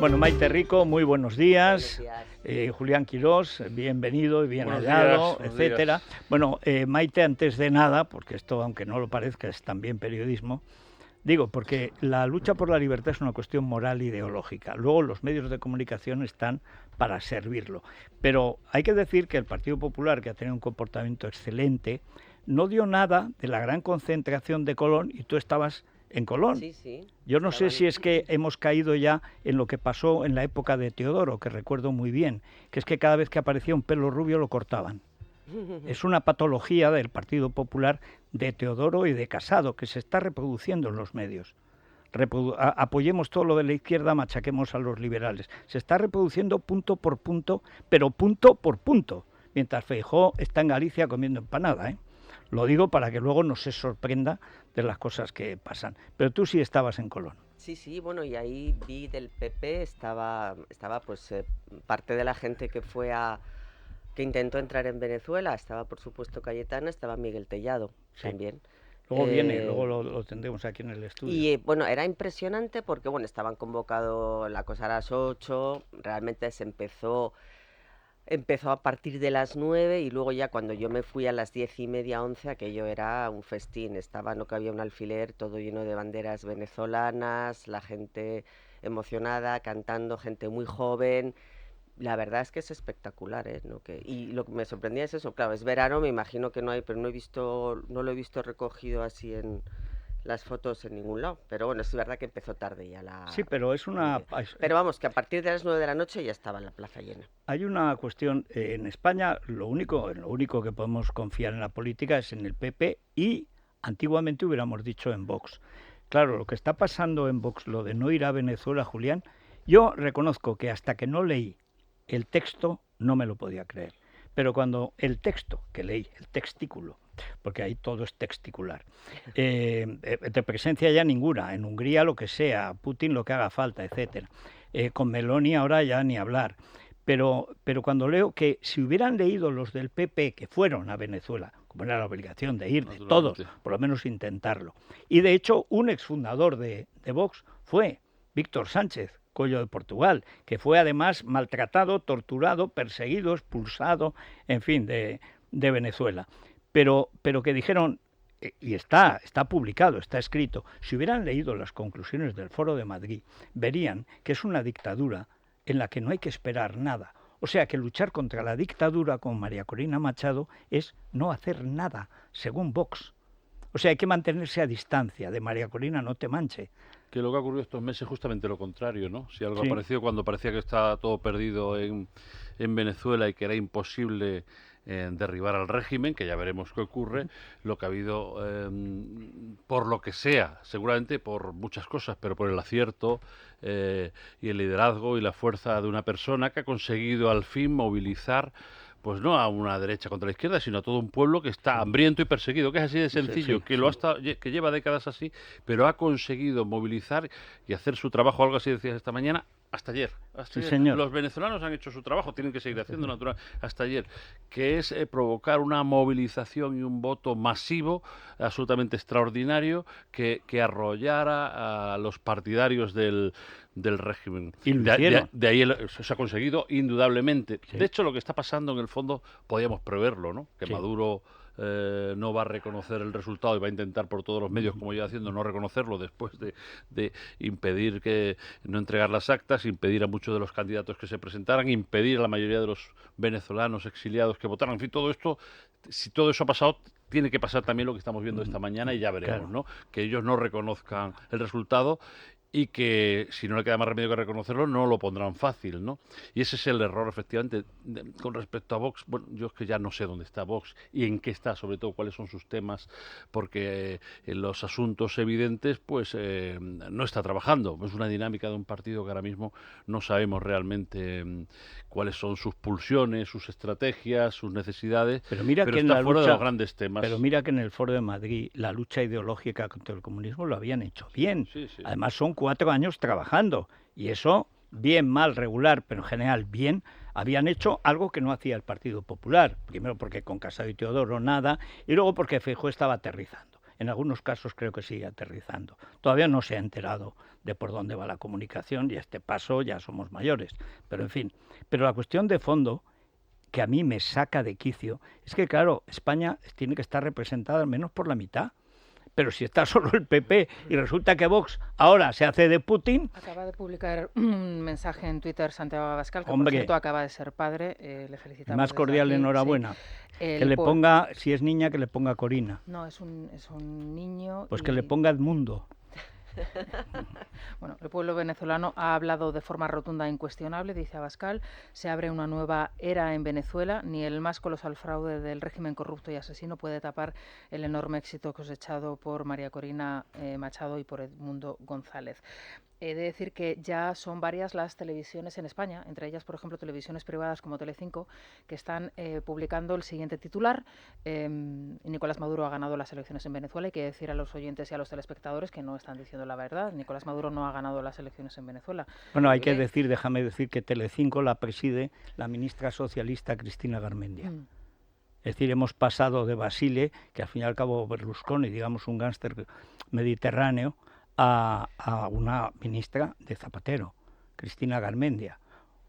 Bueno, Maite Rico, muy buenos días. Buenos días. Julián Quirós, bienvenido y bien Buenos hallado, días, buenos etcétera. días. Bueno, Maite, antes de nada, porque esto, aunque no lo parezca, es también periodismo, digo, porque la lucha por la libertad es una cuestión moral e ideológica. Luego los medios de comunicación están para servirlo. Pero hay que decir que el Partido Popular, que ha tenido un comportamiento excelente, no dio nada de la gran concentración de Colón y tú estabas en Colón. Sí, sí. Yo no sé si es que hemos caído ya en lo que pasó en la época de Teodoro, que recuerdo muy bien, que es que cada vez que aparecía un pelo rubio lo cortaban. Es una patología del Partido Popular de Teodoro y de Casado, que se está reproduciendo en los medios. Apoyemos todo lo de la izquierda, machaquemos a los liberales. Se está reproduciendo punto por punto, pero punto por punto, mientras Feijóo está en Galicia comiendo empanada, ¿eh? Lo digo para que luego no se sorprenda de las cosas que pasan. Pero tú sí estabas en Colón. Sí, sí, bueno, y ahí vi del PP, estaba pues parte de la gente que intentó entrar en Venezuela, estaba por supuesto Cayetana, estaba Miguel Tellado Sí. también. Luego viene, luego lo tendremos aquí en el estudio. Y bueno, era impresionante porque bueno, estaban convocados la cosa a las 8, realmente empezó a partir de las 9 y luego ya cuando yo me fui a las 10:30, 11, aquello era un festín. No cabía un alfiler, todo lleno de banderas venezolanas, la gente emocionada, cantando, gente muy joven. La verdad es que es espectacular, ¿eh? Y lo que me sorprendía es eso, claro, es verano, me imagino que no hay, pero no lo he visto recogido así en las fotos en ningún lado. Pero bueno, es verdad que empezó tarde ya Sí, pero es una... Pero vamos, que a partir de las 9 de la noche ya estaba la plaza llena. Hay una cuestión, en España lo único que podemos confiar en la política es en el PP y antiguamente hubiéramos dicho en Vox. Claro, lo que está pasando en Vox, lo de no ir a Venezuela, Julián, yo reconozco que hasta que no leí el texto no me lo podía creer. Pero cuando el texto que leí, el textículo, porque ahí todo es texticular, de presencia ya ninguna, en Hungría lo que sea, Putin lo que haga falta, etcétera. Con Meloni ahora ya ni hablar. Pero cuando leo que si hubieran leído los del PP que fueron a Venezuela, como era la obligación de ir, de todos, por lo menos intentarlo. Y de hecho, un exfundador de Vox fue Víctor Sánchez, Coello de Portugal, que fue además maltratado, torturado, perseguido, expulsado, en fin, de Venezuela. Pero que dijeron, y está publicado, está escrito, si hubieran leído las conclusiones del Foro de Madrid, verían que es una dictadura en la que no hay que esperar nada. O sea que luchar contra la dictadura con María Corina Machado es no hacer nada, según Vox. O sea, hay que mantenerse a distancia. De María Corina no te manche. Que lo que ha ocurrido estos meses es justamente lo contrario, ¿no? Si algo Sí. ha aparecido cuando parecía que estaba todo perdido en Venezuela y que era imposible derribar al régimen, que ya veremos qué ocurre, lo que ha habido, por lo que sea, seguramente por muchas cosas, pero por el acierto y el liderazgo y la fuerza de una persona que ha conseguido al fin movilizar, pues no a una derecha contra la izquierda, sino a todo un pueblo que está hambriento y perseguido, que es así de sencillo, que lleva décadas así, pero ha conseguido movilizar y hacer su trabajo, algo así decías esta mañana, hasta ayer. Sí, señor. Los venezolanos han hecho su trabajo, tienen que seguir haciendo natural hasta ayer, que es provocar una movilización y un voto masivo absolutamente extraordinario que arrollara a los partidarios del régimen. Y lo hicieron. De ahí se ha conseguido indudablemente. Sí. De hecho, lo que está pasando en el fondo podíamos preverlo, ¿no? Que Sí. Maduro no va a reconocer el resultado y va a intentar por todos los medios, como lleva haciendo, no reconocerlo después de impedir que no entregar las actas, impedir a muchos de los candidatos que se presentaran, impedir a la mayoría de los venezolanos exiliados que votaran. En fin, todo esto, si todo eso ha pasado, tiene que pasar también lo que estamos viendo esta mañana y ya veremos, Claro. ¿no? Que ellos no reconozcan el resultado y que si no le queda más remedio que reconocerlo, no lo pondrán fácil, ¿no? Y ese es el error, efectivamente, con respecto a Vox. Bueno, yo es que ya no sé dónde está Vox y en qué está, sobre todo cuáles son sus temas, porque en los asuntos evidentes, pues no está trabajando. Es una dinámica de un partido que ahora mismo no sabemos realmente cuáles son sus pulsiones, sus estrategias, sus necesidades, pero mira que está en la fuera lucha, de los grandes temas. Pero mira que en el Foro de Madrid la lucha ideológica contra el comunismo lo habían hecho bien. Sí, sí. Además son 4 años trabajando y eso, bien, mal, regular, pero en general bien, habían hecho algo que no hacía el Partido Popular. Primero porque con Casado y Teodoro nada y luego porque Feijóo estaba aterrizando. en algunos casos creo que sigue aterrizando. Todavía no se ha enterado de por dónde va la comunicación y a este paso ya somos mayores, pero en fin. Pero la cuestión de fondo que a mí me saca de quicio es que, claro, España tiene que estar representada al menos por la mitad. Pero si está solo el PP y resulta que Vox ahora se hace de Putin... Acaba de publicar un mensaje en Twitter Santiago Abascal, que Hombre, por cierto acaba de ser padre, le felicitamos más desde cordial aquí. enhorabuena. Sí. Que le ponga, si es niña, que le ponga Corina. No, es un niño. Pues que le ponga Edmundo. Bueno, el pueblo venezolano ha hablado de forma rotunda e incuestionable, dice Abascal. Se abre una nueva era en Venezuela. Ni el más colosal fraude del régimen corrupto y asesino puede tapar el enorme éxito cosechado por María Corina Machado y por Edmundo González. He de decir que ya son varias las televisiones en España, entre ellas, por ejemplo, televisiones privadas como Telecinco, que están publicando el siguiente titular. Nicolás Maduro ha ganado las elecciones en Venezuela. Hay que decir a los oyentes y a los telespectadores que no están diciendo la verdad. Nicolás Maduro no ha ganado las elecciones en Venezuela. Bueno, hay que decir, déjame decir que Telecinco la preside la ministra socialista Cristina Garmendia. Es decir, hemos pasado de Basile, que al fin y al cabo Berlusconi, digamos un gángster mediterráneo, a una ministra de Zapatero, Cristina Garmendia.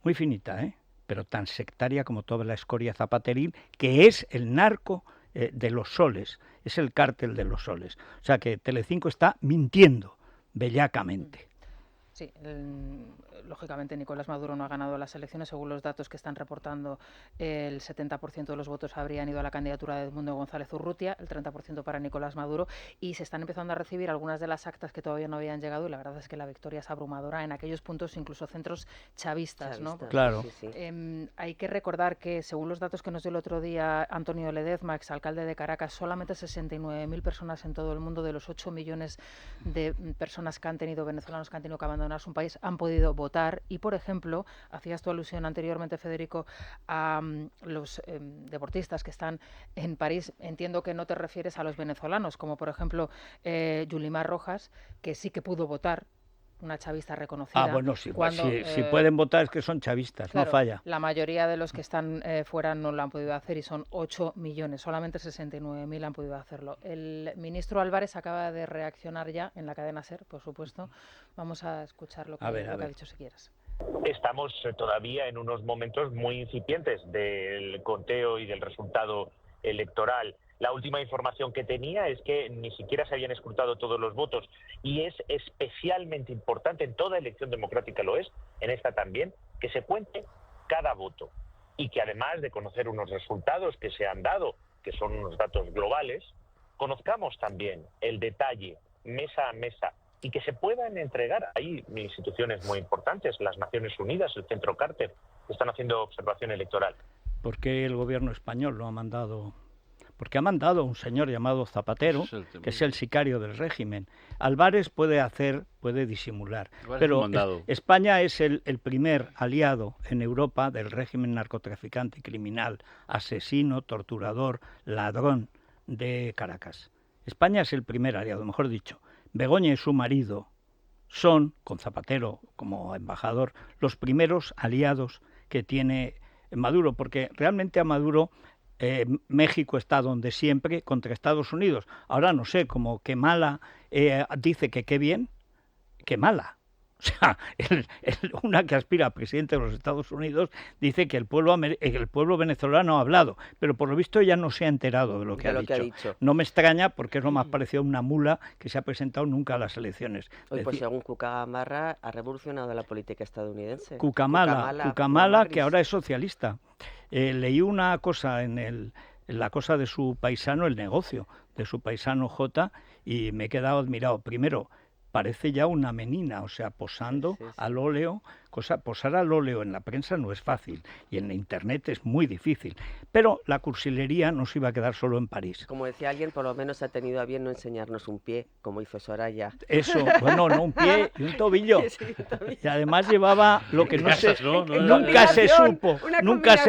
Muy finita, pero tan sectaria como toda la escoria zapateril, que es el narco de los soles, es el cártel de los soles. O sea que Telecinco está mintiendo bellacamente. Sí, lógicamente Nicolás Maduro no ha ganado las elecciones. Según los datos que están reportando, el 70% de los votos habrían ido a la candidatura de Edmundo González Urrutia, el 30% para Nicolás Maduro, y se están empezando a recibir algunas de las actas que todavía no habían llegado, y la verdad es que la victoria es abrumadora en aquellos puntos, incluso centros chavistas, ¿no? Claro. Sí. Hay que recordar que, según los datos que nos dio el otro día Antonio Ledezma, exalcalde de Caracas, solamente 69.000 personas en todo el mundo, de los 8 millones de personas que han tenido, venezolanos que han tenido que abandonar su país, han podido votar. Y, por ejemplo, hacías tu alusión anteriormente, Federico, a los deportistas que están en París. Entiendo que no te refieres a los venezolanos, como por ejemplo Yulimar Rojas, que sí que pudo votar, una chavista reconocida. Bueno, sí, si pueden votar es que son chavistas, claro, no falla. La mayoría de los que están fuera no lo han podido hacer, y son 8 millones, solamente 69.000 han podido hacerlo. El ministro Álvarez acaba de reaccionar ya en la cadena SER, por supuesto. Vamos a escuchar lo que ha dicho, si quieres. Estamos todavía en unos momentos muy incipientes del conteo y del resultado electoral. La última información que tenía es que ni siquiera se habían escrutado todos los votos, y es especialmente importante, en toda elección democrática lo es, en esta también, que se cuente cada voto, y que además de conocer unos resultados que se han dado, que son unos datos globales, conozcamos también el detalle mesa a mesa, y que se puedan entregar. Hay instituciones muy importantes, las Naciones Unidas, el Centro Carter, que están haciendo observación electoral. ¿Por qué el gobierno español lo ha mandado? Porque ha mandado un señor llamado Zapatero, que es el sicario del régimen. Álvarez puede disimular, pero España es el primer aliado en Europa del régimen narcotraficante, criminal, asesino, torturador, ladrón de Caracas. España es el primer aliado, mejor dicho. Begoña y su marido son, con Zapatero como embajador, los primeros aliados que tiene Maduro, porque realmente a Maduro México está donde siempre contra Estados Unidos. Ahora no sé, como Kemala dice que qué bien, Kemala. O sea, una que aspira a presidente de los Estados Unidos dice que el pueblo venezolano ha hablado, pero por lo visto ella no se ha enterado de lo que ha dicho. No me extraña, porque es lo más parecido a una mula que se ha presentado nunca a las elecciones. Hoy, pues según Cucamarra, ha revolucionado la política estadounidense. Cucamala, que ahora es socialista. Leí una cosa en la cosa de su paisano, el negocio de su paisano J, y me he quedado admirado. Primero, parece ya una menina, o sea, posando al óleo. Posar al óleo en la prensa no es fácil, y en internet es muy difícil. Pero la cursilería no se iba a quedar solo en París. Como decía alguien, por lo menos ha tenido a bien no enseñarnos un pie, como hizo Soraya. Eso, bueno, no un pie y un tobillo. Sí, y además llevaba lo que nunca se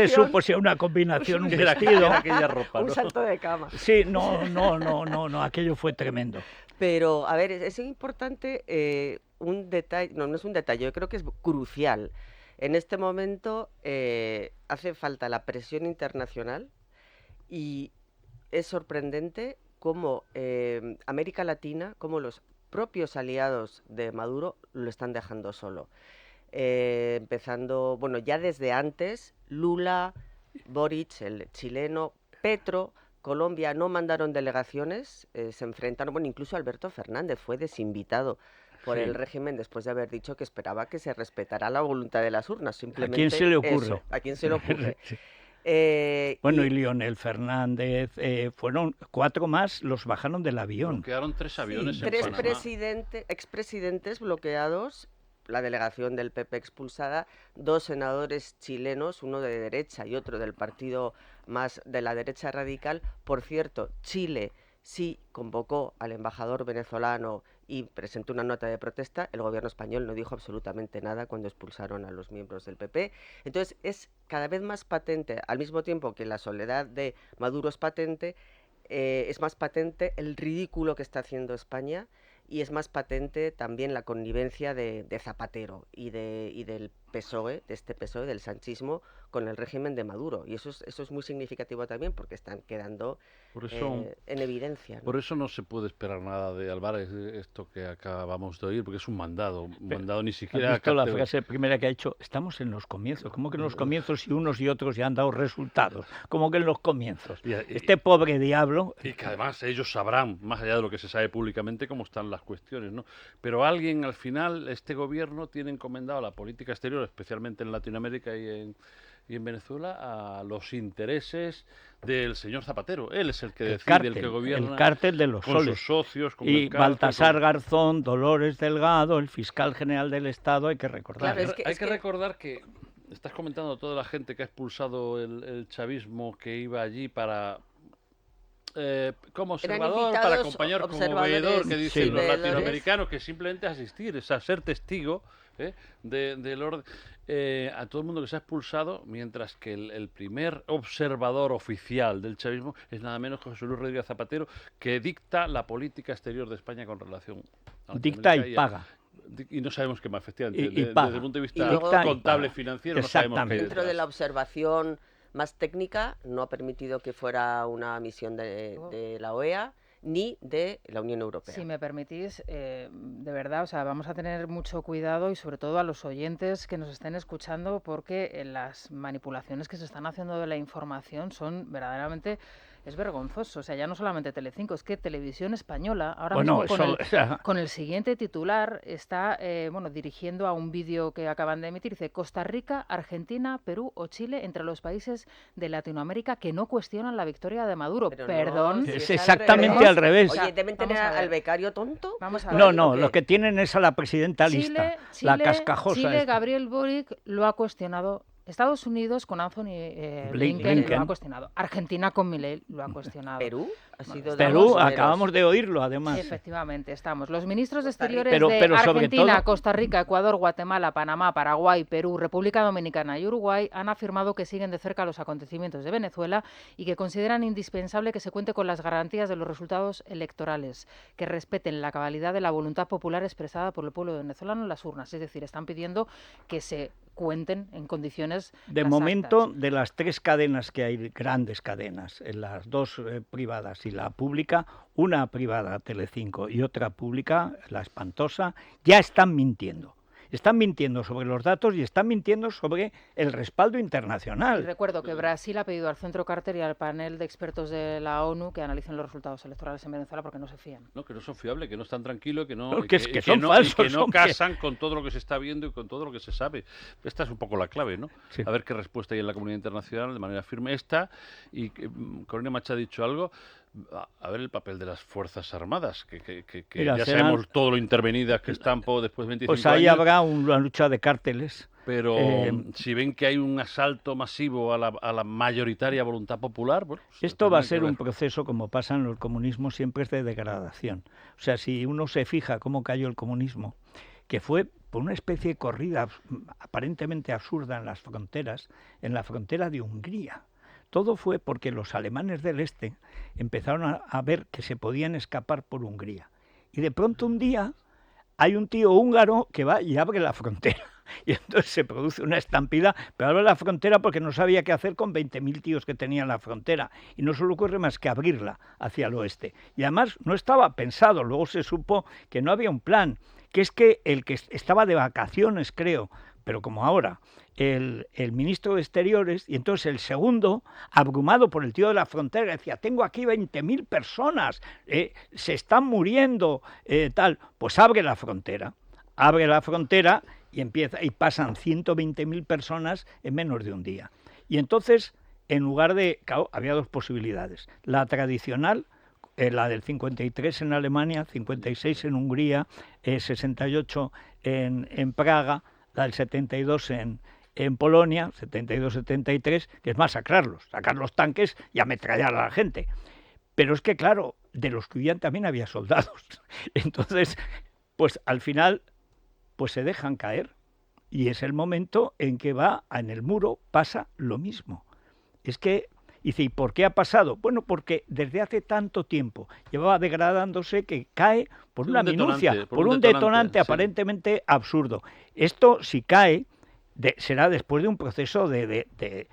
supo si era una combinación, un vestido, aquella ropa, un salto de cama. Sí, no, aquello fue tremendo. Pero, a ver, es importante un detalle, no es un detalle, yo creo que es crucial. En este momento hace falta la presión internacional, y es sorprendente cómo América Latina, cómo los propios aliados de Maduro lo están dejando solo. Empezando, bueno, ya desde antes, Lula, Boric, el chileno, Petro, Colombia no mandaron delegaciones, se enfrentaron, bueno, incluso Alberto Fernández fue desinvitado por el régimen después de haber dicho que esperaba que se respetara la voluntad de las urnas. Simplemente ¿A quién se le ocurre? eso, ¿a quién se le ocurre? Sí. Bueno, y Leonel Fernández, fueron 4 más, los bajaron del avión. Bloquearon 3 aviones en 3 Panamá. expresidentes bloqueados, la delegación del PP expulsada, 2 senadores chilenos, uno de derecha y otro del partido más de la derecha radical. Por cierto, Chile sí convocó al embajador venezolano y presentó una nota de protesta. El gobierno español no dijo absolutamente nada cuando expulsaron a los miembros del PP. Entonces es cada vez más patente, al mismo tiempo que la soledad de Maduro es patente, es más patente el ridículo que está haciendo España, y es más patente también la connivencia de Zapatero y del PSOE, de este PSOE, del sanchismo, con el régimen de Maduro. Y eso es muy significativo también, porque están quedando Por eso, en evidencia, ¿no? por eso no se puede esperar nada de Álvarez, esto que acabamos de oír, porque es un mandado ni ¿Has siquiera... visto la frase primera que ha hecho? Estamos en los comienzos. ¿Cómo que en los comienzos si unos y otros ya han dado resultados? ¿Cómo que en los comienzos? Este pobre diablo... Y que además ellos sabrán, más allá de lo que se sabe públicamente, cómo están las cuestiones, ¿no? Pero alguien, al final, este gobierno tiene encomendado la política exterior, especialmente en Latinoamérica y en Venezuela, a los intereses del señor Zapatero. Él es el que decide, el que gobierna. El cártel de los con soles. sus socios, con y el cártel, Baltasar Garzón, Dolores Delgado, el fiscal general del Estado, hay que recordar. Claro, Hay que recordar que estás comentando a toda la gente que ha expulsado el chavismo, que iba allí para... como observador, para acompañar como veedor, que dicen los latinoamericanos, que simplemente asistir, es a ser testigo del orden, a todo el mundo que se ha expulsado, mientras que el primer observador oficial del chavismo es nada menos que José Luis Rodríguez Zapatero, que dicta la política exterior de España con relación a Dicta y paga. Y no sabemos qué más, efectivamente, Y desde el punto de vista contable, financiero, no sabemos qué hay dentro de detrás. la observación más técnica, no ha permitido que fuera una misión de la OEA ni de la Unión Europea. Si me permitís, de verdad, o sea, vamos a tener mucho cuidado, y sobre todo a los oyentes que nos estén escuchando, porque las manipulaciones que se están haciendo de la información son verdaderamente... Es vergonzoso, o sea, ya no solamente Telecinco, es que Televisión Española, ahora mismo con el siguiente titular, está dirigiendo a un vídeo que acaban de emitir, dice: Costa Rica, Argentina, Perú o Chile entre los países de Latinoamérica que no cuestionan la victoria de Maduro. Pero perdón. no, si es exactamente al revés. Oye, ¿deben tener al becario tonto? Vamos a ver. No, lo que tienen es a la presidenta lista, la cascajosa. Chile, esta. Gabriel Boric lo ha cuestionado. Estados Unidos con Anthony Blinken lo ha cuestionado. Argentina con Milei lo ha cuestionado. ¿Perú? Perú, acabamos de oírlo, además. Efectivamente, estamos. Los ministros de Exteriores pero de Argentina, todo... Costa Rica, Ecuador, Guatemala, Panamá, Paraguay, Perú, República Dominicana y Uruguay han afirmado que siguen de cerca los acontecimientos de Venezuela y que consideran indispensable que se cuente con las garantías de los resultados electorales, que respeten la cabalidad de la voluntad popular expresada por el pueblo venezolano en las urnas. Es decir, están pidiendo que se cuenten en condiciones de las momento actas. De las 3 cadenas que hay, grandes cadenas, en las 2 privadas y la pública, una privada, Telecinco, y otra pública, la espantosa, ya están mintiendo. Están mintiendo sobre los datos y están mintiendo sobre el respaldo internacional. Y recuerdo que Brasil ha pedido al Centro Carter y al panel de expertos de la ONU que analicen los resultados electorales en Venezuela porque no se fían. No, que no son fiables, que no están tranquilos, que no, que son falsos, que no casan con todo lo que se está viendo y con todo lo que se sabe. Esta es un poco la clave, ¿no? Sí. A ver qué respuesta hay en la comunidad internacional de manera firme esta. Y Corina Macha ha dicho algo. A ver el papel de las Fuerzas Armadas, que mira, ya sabemos todo lo intervenidas que están después de 25 años. Pues ahí habrá una lucha de cárteles. Pero si ven que hay un asalto masivo a la mayoritaria voluntad popular... Bueno, pues esto va a ser un proceso, como pasa en el comunismo, siempre es de degradación. O sea, si uno se fija cómo cayó el comunismo, que fue por una especie de corrida aparentemente absurda en las fronteras, en la frontera de Hungría. Todo fue porque los alemanes del este empezaron a ver que se podían escapar por Hungría. Y de pronto un día hay un tío húngaro que va y abre la frontera. y entonces se produce una estampida, pero abre la frontera porque no sabía qué hacer con 20.000 tíos que tenía en la frontera, y no se le ocurre más que abrirla hacia el oeste. Y además no estaba pensado, luego se supo que no había un plan, que es que el que estaba de vacaciones, creo, pero como ahora, el ministro de Exteriores, y entonces el segundo, abrumado por el tío de la frontera, decía, tengo aquí 20.000 personas, se están muriendo, tal, pues abre la frontera y pasan 120.000 personas en menos de un día. Y entonces, en lugar de, claro, había dos posibilidades, la tradicional, la del 53 en Alemania, 56 en Hungría, 68 en Praga, la del 72 en Polonia, 72-73, que es masacrarlos, sacar los tanques y ametrallar a la gente. Pero es que, claro, de los que huían también había soldados. Entonces, pues al final, pues se dejan caer. Y es el momento en que en el muro pasa lo mismo. Es que, dice, ¿y por qué ha pasado? Bueno, porque desde hace tanto tiempo llevaba degradándose que cae por una minucia, por un detonante aparentemente absurdo. Esto, si cae, será después de un proceso de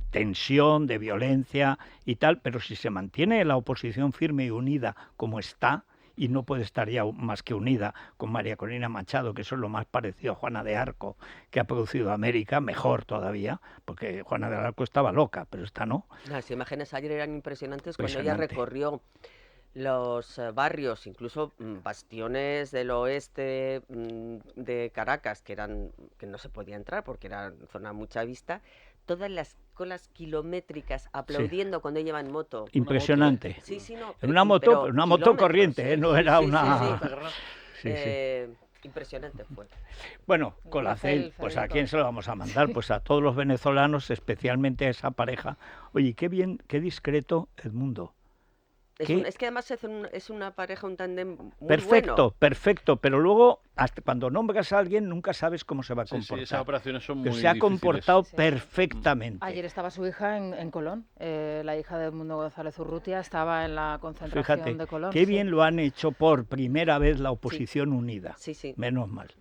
tensión, de violencia y tal, pero si se mantiene la oposición firme y unida como está, y no puede estar ya más que unida con María Corina Machado, que eso es lo más parecido a Juana de Arco que ha producido América, mejor todavía, porque Juana de Arco estaba loca, pero esta no. Las imágenes ayer eran impresionantes cuando ella recorrió los barrios, incluso bastiones del oeste de Caracas, que no se podía entrar porque era zona a mucha vista, todas las colas kilométricas aplaudiendo cuando ella iba en moto. Impresionante. Sí, no. En una moto corriente, no era una... Sí. Impresionante fue. Bueno, Colacel, pues ¿a quién se lo vamos a mandar? Pues a todos los venezolanos, especialmente a esa pareja. Oye, qué bien, qué discreto Edmundo. Es que además es una pareja, un tándem muy perfecto, bueno. Perfecto, pero luego, hasta cuando nombras a alguien, nunca sabes cómo se va a comportar. Sí, esas operaciones son muy difíciles. Se ha comportado perfectamente. Ayer estaba su hija en Colón, la hija de Edmundo González Urrutia, estaba en la concentración de Colón. Qué bien lo han hecho por primera vez la oposición unida. Sí. Menos mal.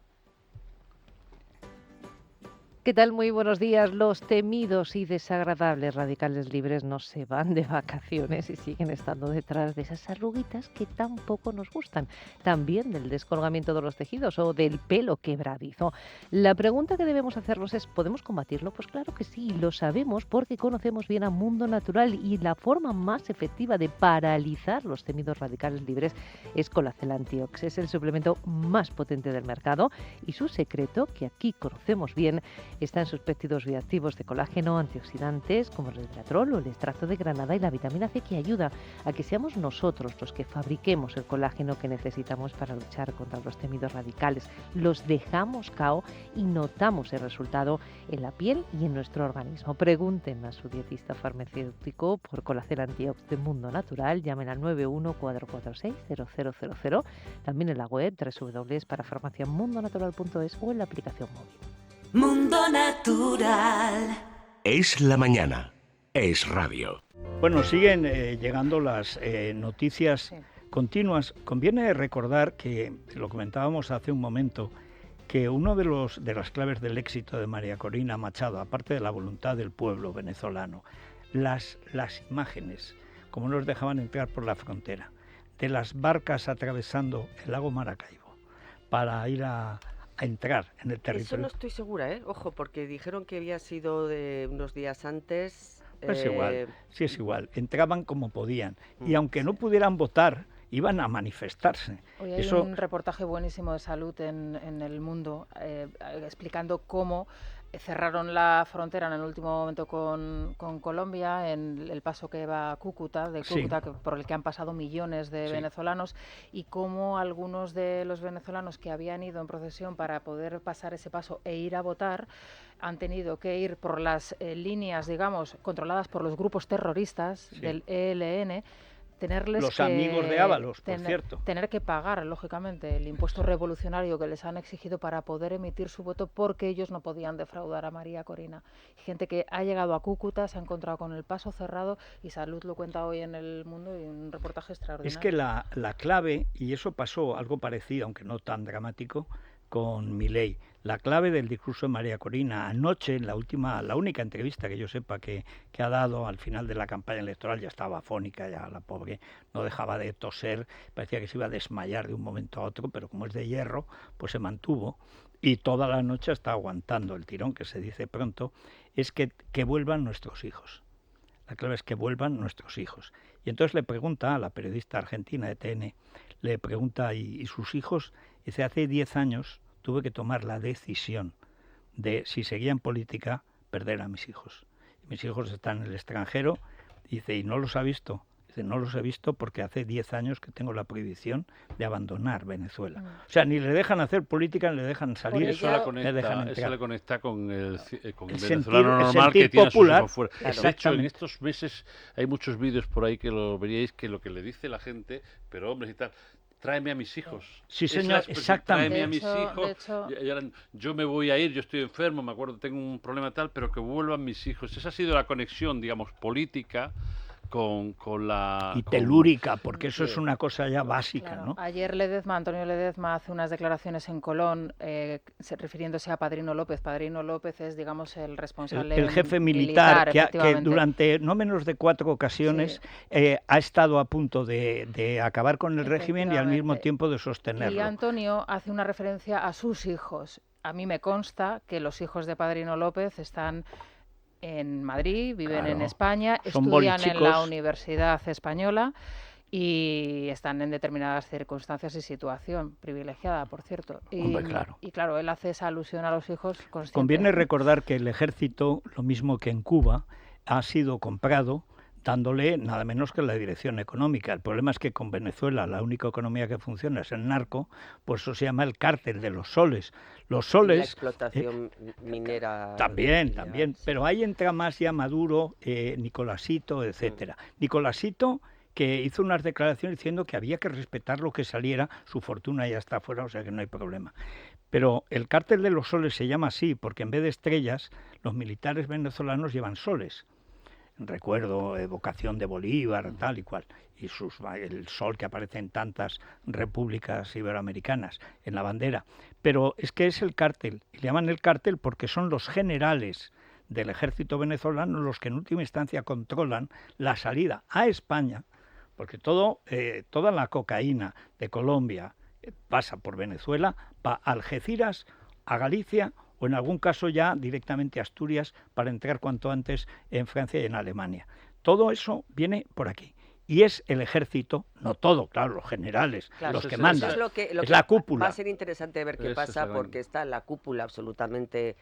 ¿Qué tal? Muy buenos días. Los temidos y desagradables radicales libres no se van de vacaciones y siguen estando detrás de esas arruguitas que tampoco nos gustan. También del descolgamiento de los tejidos o del pelo quebradizo. La pregunta que debemos hacernos es, ¿podemos combatirlo? Pues claro que sí, lo sabemos porque conocemos bien a Mundo Natural y la forma más efectiva de paralizar los temidos radicales libres es Colacel Antiox. Es el suplemento más potente del mercado y su secreto, que aquí conocemos bien, está en sus péptidos bioactivos de colágeno, antioxidantes como el resveratrol o el extracto de granada y la vitamina C, que ayuda a que seamos nosotros los que fabriquemos el colágeno que necesitamos para luchar contra los temidos radicales. Los dejamos cao y notamos el resultado en la piel y en nuestro organismo. Pregunten a su dietista farmacéutico por Colacel Antiox de Mundo Natural. Llamen al 914460000, también en la web www.parafarmaciamundonatural.es o en la aplicación móvil. Mundo Natural. Es la mañana. Es radio. Bueno, siguen llegando las noticias continuas. Conviene recordar que, lo comentábamos hace un momento, que uno de las claves del éxito de María Corina Machado, aparte de la voluntad del pueblo venezolano, las imágenes, como nos dejaban entrar por la frontera, de las barcas atravesando el lago Maracaibo para ir a entrar en el territorio. Eso no estoy segura, ojo, porque dijeron que había sido de unos días antes. Pues igual, sí es igual, entraban como podían y aunque no pudieran votar, iban a manifestarse. Hoy hay un reportaje buenísimo de Salud en El Mundo explicando cómo cerraron la frontera en el último momento con Colombia, en el paso que va a Cúcuta, por el que han pasado millones de venezolanos, y cómo algunos de los venezolanos que habían ido en procesión para poder pasar ese paso e ir a votar han tenido que ir por las líneas, digamos, controladas por los grupos terroristas del ELN, los amigos de Ábalos, por cierto. Tener que pagar, lógicamente, el impuesto revolucionario que les han exigido para poder emitir su voto, porque ellos no podían defraudar a María Corina. Gente que ha llegado a Cúcuta, se ha encontrado con el paso cerrado, y Salud lo cuenta hoy en El Mundo, y un reportaje extraordinario. Es que la clave, y eso pasó algo parecido, aunque no tan dramático, con Milei. La clave del discurso de María Corina anoche, en la única entrevista que yo sepa que ha dado al final de la campaña electoral, ya estaba afónica, ya la pobre no dejaba de toser, parecía que se iba a desmayar de un momento a otro, pero como es de hierro, pues se mantuvo y toda la noche está aguantando el tirón, que se dice pronto, es que vuelvan nuestros hijos. La clave es que vuelvan nuestros hijos. Y entonces le pregunta a la periodista argentina de TN, le pregunta, ¿y sus hijos? Dice, hace 10 años tuve que tomar la decisión de, si seguía en política, perder a mis hijos. Mis hijos están en el extranjero, dice, ¿y no los ha visto? Dice, no los he visto porque hace 10 años que tengo la prohibición de abandonar Venezuela. O sea, ni le dejan hacer política, ni le dejan salir, Eso le conecta con el venezolano normal que tiene popular, a sus hijos fuera. Claro. De hecho, en estos meses hay muchos vídeos por ahí que lo veríais, que lo que le dice la gente, pero hombres y tal, tráeme a mis hijos. Sí, señor, exactamente. Tráeme a mis hijos. Yo me voy a ir, yo estoy enfermo, me acuerdo, tengo un problema tal, pero que vuelvan mis hijos. Esa ha sido la conexión, digamos, política con la... Y telúrica, porque eso es una cosa ya básica, claro. ¿no? Ayer Antonio Ledezma hace unas declaraciones en Colón refiriéndose a Padrino López. Padrino López es, digamos, el responsable el jefe militar que durante no menos de 4 ocasiones ha estado a punto de acabar con el régimen y al mismo tiempo de sostenerlo. Y Antonio hace una referencia a sus hijos. A mí me consta que los hijos de Padrino López están en Madrid, viven en España, estudian en la Universidad Española y están en determinadas circunstancias y situación privilegiada, por cierto. Y claro, él hace esa alusión a los hijos consciente. Conviene recordar que el ejército, lo mismo que en Cuba, ha sido comprado dándole nada menos que la dirección económica. El problema es que con Venezuela la única economía que funciona es el narco, pues eso se llama el cártel de los soles. Los soles... Y la explotación minera... También, pero ahí entra más ya Maduro, Nicolásito, etcétera. Nicolásito, que hizo unas declaraciones diciendo que había que respetar lo que saliera, su fortuna ya está fuera, o sea que no hay problema. Pero el cártel de los soles se llama así porque en vez de estrellas, los militares venezolanos llevan soles. Recuerdo evocación de Bolívar, tal y cual, y el sol que aparece en tantas repúblicas iberoamericanas en la bandera. Pero es que es el cártel, y le llaman el cártel porque son los generales del ejército venezolano los que en última instancia controlan la salida a España, porque toda la cocaína de Colombia pasa por Venezuela, va a Algeciras, a Galicia, o en algún caso ya directamente a Asturias para entrar cuanto antes en Francia y en Alemania. Todo eso viene por aquí. Y es el ejército, no todo, claro, los generales, los que mandan. Es la cúpula. Va a ser interesante ver qué pasa porque está la cúpula absolutamente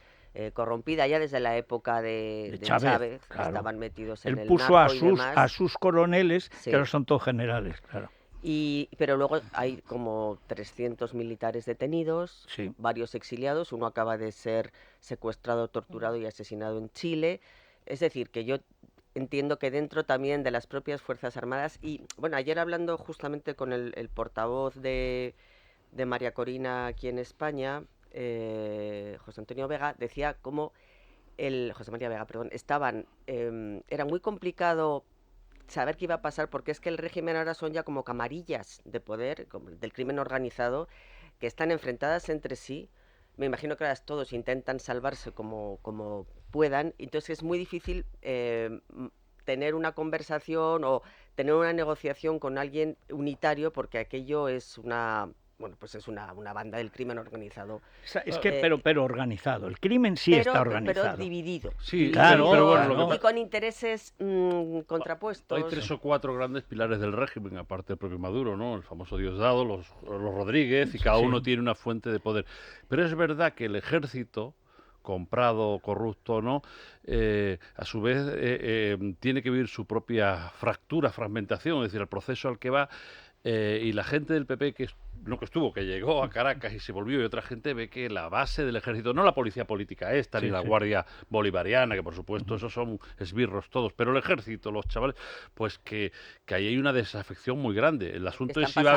corrompida ya desde la época de Chávez, claro. Estaban metidos en el narco. Él puso a sus coroneles, que ahora son todos generales, claro. Pero luego hay como 300 militares detenidos, varios exiliados, uno acaba de ser secuestrado, torturado y asesinado en Chile. Es decir, que yo entiendo que dentro también de las propias Fuerzas Armadas, y bueno, ayer hablando justamente con el portavoz de María Corina aquí en España, José Antonio Vega, decía cómo José María Vega, perdón, era muy complicado saber qué iba a pasar, porque es que el régimen ahora son ya como camarillas de poder del crimen organizado que están enfrentadas entre sí. Me imagino que ahora todos intentan salvarse como puedan, entonces es muy difícil tener una conversación o tener una negociación con alguien unitario, porque aquello es una banda del crimen organizado. Es que, pero organizado. El crimen está organizado. Pero dividido. Sí, claro. Pero bueno, y con intereses contrapuestos. Hay 3 o 4 grandes pilares del régimen, aparte del propio Maduro, ¿no? El famoso Diosdado, los Rodríguez, y cada uno tiene una fuente de poder. Pero es verdad que el ejército, comprado, corrupto, ¿no? A su vez tiene que vivir su propia fragmentación, es decir, el proceso al que va. Y la gente del PP que llegó a Caracas y se volvió, y otra gente ve que la base del ejército, no la policía política esta, ni la Guardia Bolivariana, que por supuesto esos son esbirros todos, pero el ejército, los chavales, pues que ahí hay una desafección muy grande. El asunto es si va a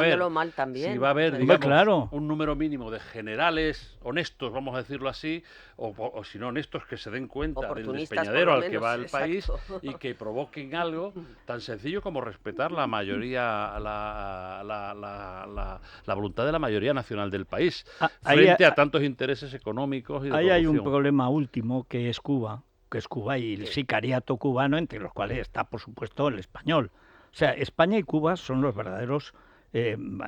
haber digamos, un número mínimo de generales honestos, vamos a decirlo así, o si no honestos, que se den cuenta del despeñadero al que va el país y que provoquen algo tan sencillo como respetar la mayoría, la la voluntad de la mayoría nacional del país, Ahí frente a tantos intereses económicos y de ahí hay un corrupción. problema último que es Cuba y el sicariato cubano, entre los cuales está, por supuesto, el español. O sea, España y Cuba son los verdaderos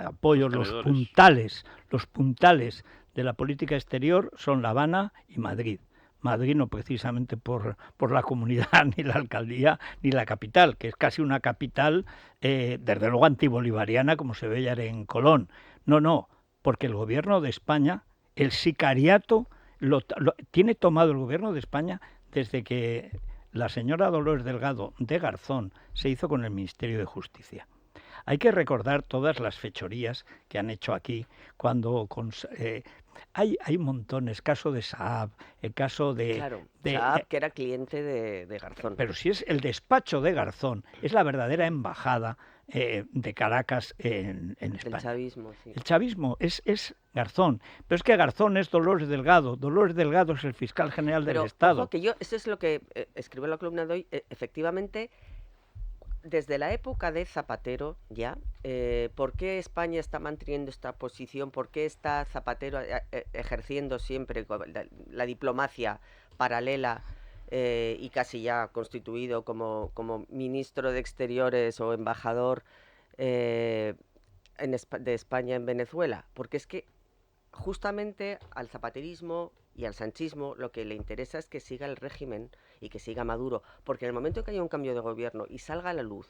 apoyos, los puntales de la política exterior son La Habana y Madrid. Madrid no precisamente por la comunidad, ni la alcaldía, ni la capital, que es casi una capital, desde luego antibolivariana, como se ve ya en Colón. No, porque el gobierno de España, el sicariato, tiene tomado el gobierno de España desde que la señora Dolores Delgado de Garzón se hizo con el Ministerio de Justicia. Hay que recordar todas las fechorías que han hecho aquí cuando hay montones, caso de Saab, el caso de... Claro, Saab, que era cliente de Garzón. Pero si es el despacho de Garzón, es la verdadera embajada de Caracas en España. El chavismo, sí. El chavismo es Garzón, pero es que Garzón es Dolores Delgado es el fiscal general del Estado. Ojo, que yo, eso es lo que escribo en la columna de hoy, efectivamente... Desde la época de Zapatero ya, ¿por qué España está manteniendo esta posición? ¿Por qué está Zapatero ejerciendo siempre la diplomacia paralela y casi ya constituido como ministro de Exteriores o embajador de España en Venezuela? Porque es que justamente al zapaterismo y al sanchismo lo que le interesa es que siga el régimen y que siga Maduro, porque en el momento que haya un cambio de gobierno y salga a la luz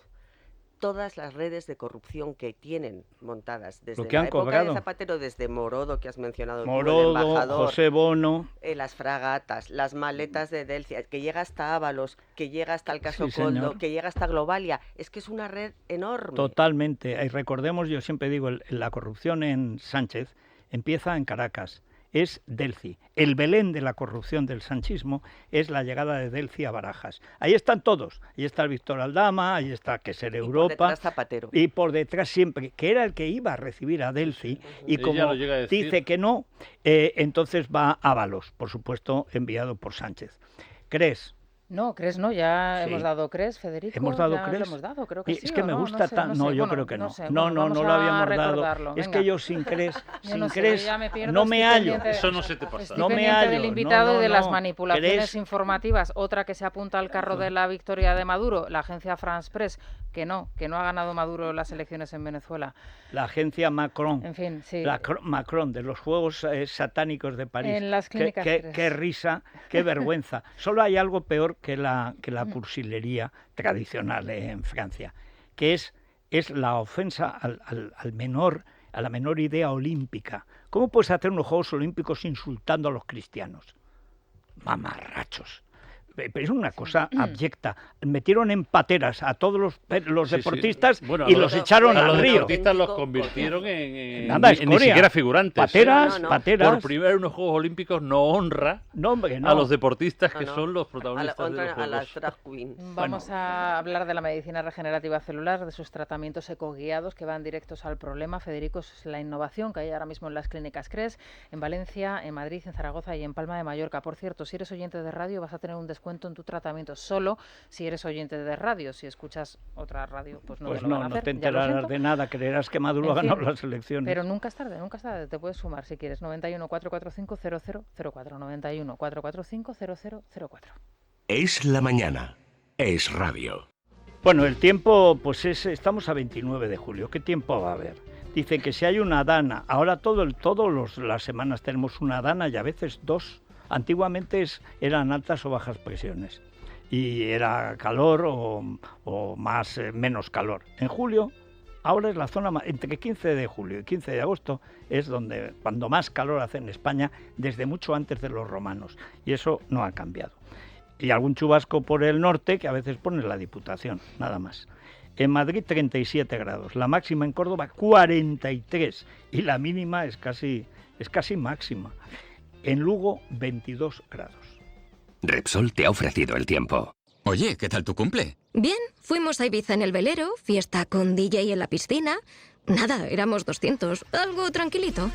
todas las redes de corrupción que tienen montadas desde lo que la han época cobrado de Zapatero, desde Morodo, que has mencionado, Morodo, tú, el embajador, José Bono, las fragatas, las maletas de Delcia, que llega hasta Ábalos, que llega hasta el caso Sí, Coldo, señor. que llega hasta Globalia, es que es una red enorme. totalmente. Y recordemos, yo siempre digo, la corrupción en Sánchez empieza en Caracas. Es Delci. El Belén de la corrupción del sanchismo es la llegada de Delci a Barajas. Ahí están todos. Ahí está el Víctor Aldama, ahí está Queser Europa. Por detrás Zapatero. Y por detrás siempre, que era el que iba a recibir a Delci, y Ella como lo llega a decir. dice que no, entonces va a Ábalos, por supuesto, enviado por Sánchez. ¿Crees? No, CRES no, ya Sí. hemos dado CRES, Federico. ¿Hemos dado ya CRES? lo hemos dado, creo que Y sí. es que o me no, gusta no sé, tan... no No, sé, yo bueno, creo que no. sé, No, bueno, no vamos lo a habíamos dado. recordarlo, Es venga. que yo sin CRES, Yo sin no sé, CRES, ya me pierdo, no me estoy hallo. pendiente- Eso no se te pasa. Estoy No me pendiente del hallo, invitado no, y de las no. manipulaciones CRES. informativas. Otra que se apunta al carro de la victoria de Maduro, la agencia France Press, que no ha ganado Maduro las elecciones en Venezuela. La agencia Macron. En fin, sí. Macron, de los Juegos Satánicos de París. En las clínicas Qué risa, qué vergüenza. Solo hay algo peor que la cursilería tradicional en Francia, que es la ofensa al menor, a la menor idea olímpica. ¿Cómo puedes hacer unos Juegos Olímpicos insultando a los cristianos? Mamarrachos. Pero es una cosa abyecta. Metieron en pateras a todos los Sí, sí. deportistas Bueno, y a los los- echaron a al los río. deportistas los convirtieron en Nada, ni escoria. siquiera figurantes. Pateras, No. pateras. Por primera vez en unos Juegos Olímpicos no honra No, hombre, no. a los deportistas que No. son los protagonistas de los a las Juegos. drag queens. Vamos a hablar de la medicina regenerativa celular, de sus tratamientos ecoguiados que van directos al problema. Federico, es la innovación que hay ahora mismo en las clínicas CRES, en Valencia, en Madrid, en Zaragoza y en Palma de Mallorca. Por cierto, si eres oyente de radio vas a tener un descuento en tu tratamiento, solo si eres oyente de radio. Si escuchas otra radio, pues no Pues te lo van no, a no hacer, te ya lo enterarás siento. de nada, creerás que Maduro En ha ganado fin, las elecciones. Pero nunca es tarde, te puedes sumar si quieres. 91 445 0004, 91 445 0004. Es la mañana. Es radio. Bueno, el tiempo, pues estamos a 29 de julio. ¿Qué tiempo va a haber? Dicen que si hay una dana, ahora las semanas tenemos una dana y a veces dos. Antiguamente eran altas o bajas presiones y era calor o menos calor. En julio, ahora es la zona entre 15 de julio y 15 de agosto es cuando más calor hace en España desde mucho antes de los romanos, y eso no ha cambiado. Y algún chubasco por el norte que a veces pone la Diputación, nada más. En Madrid 37 grados, la máxima en Córdoba 43 y la mínima es casi máxima. En Lugo 22 grados. Repsol te ha ofrecido el tiempo. Oye, ¿qué tal tu cumple? Bien, fuimos a Ibiza en el velero, fiesta con DJ en la piscina. Nada, éramos 200, algo tranquilito.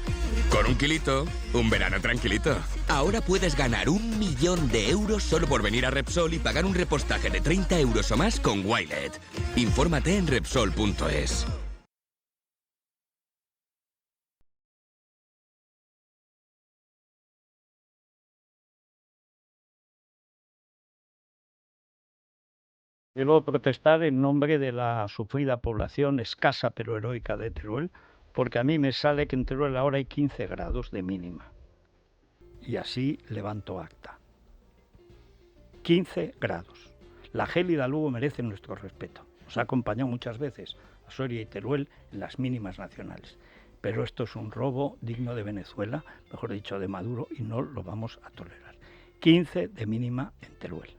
Con un kilito, un verano tranquilito. Ahora puedes ganar 1 millón de euros solo por venir a Repsol y pagar un repostaje de 30 euros o más con Wilet. Infórmate en Repsol.es. Quiero protestar en nombre de la sufrida población escasa pero heroica de Teruel, porque a mí me sale que en Teruel ahora hay 15 grados de mínima. Y así levanto acta. 15 grados. La gélida Lugo merece nuestro respeto. Nos ha acompañado muchas veces a Soria y Teruel en las mínimas nacionales. Pero esto es un robo digno de Venezuela, mejor dicho, de Maduro, y no lo vamos a tolerar. 15 de mínima en Teruel.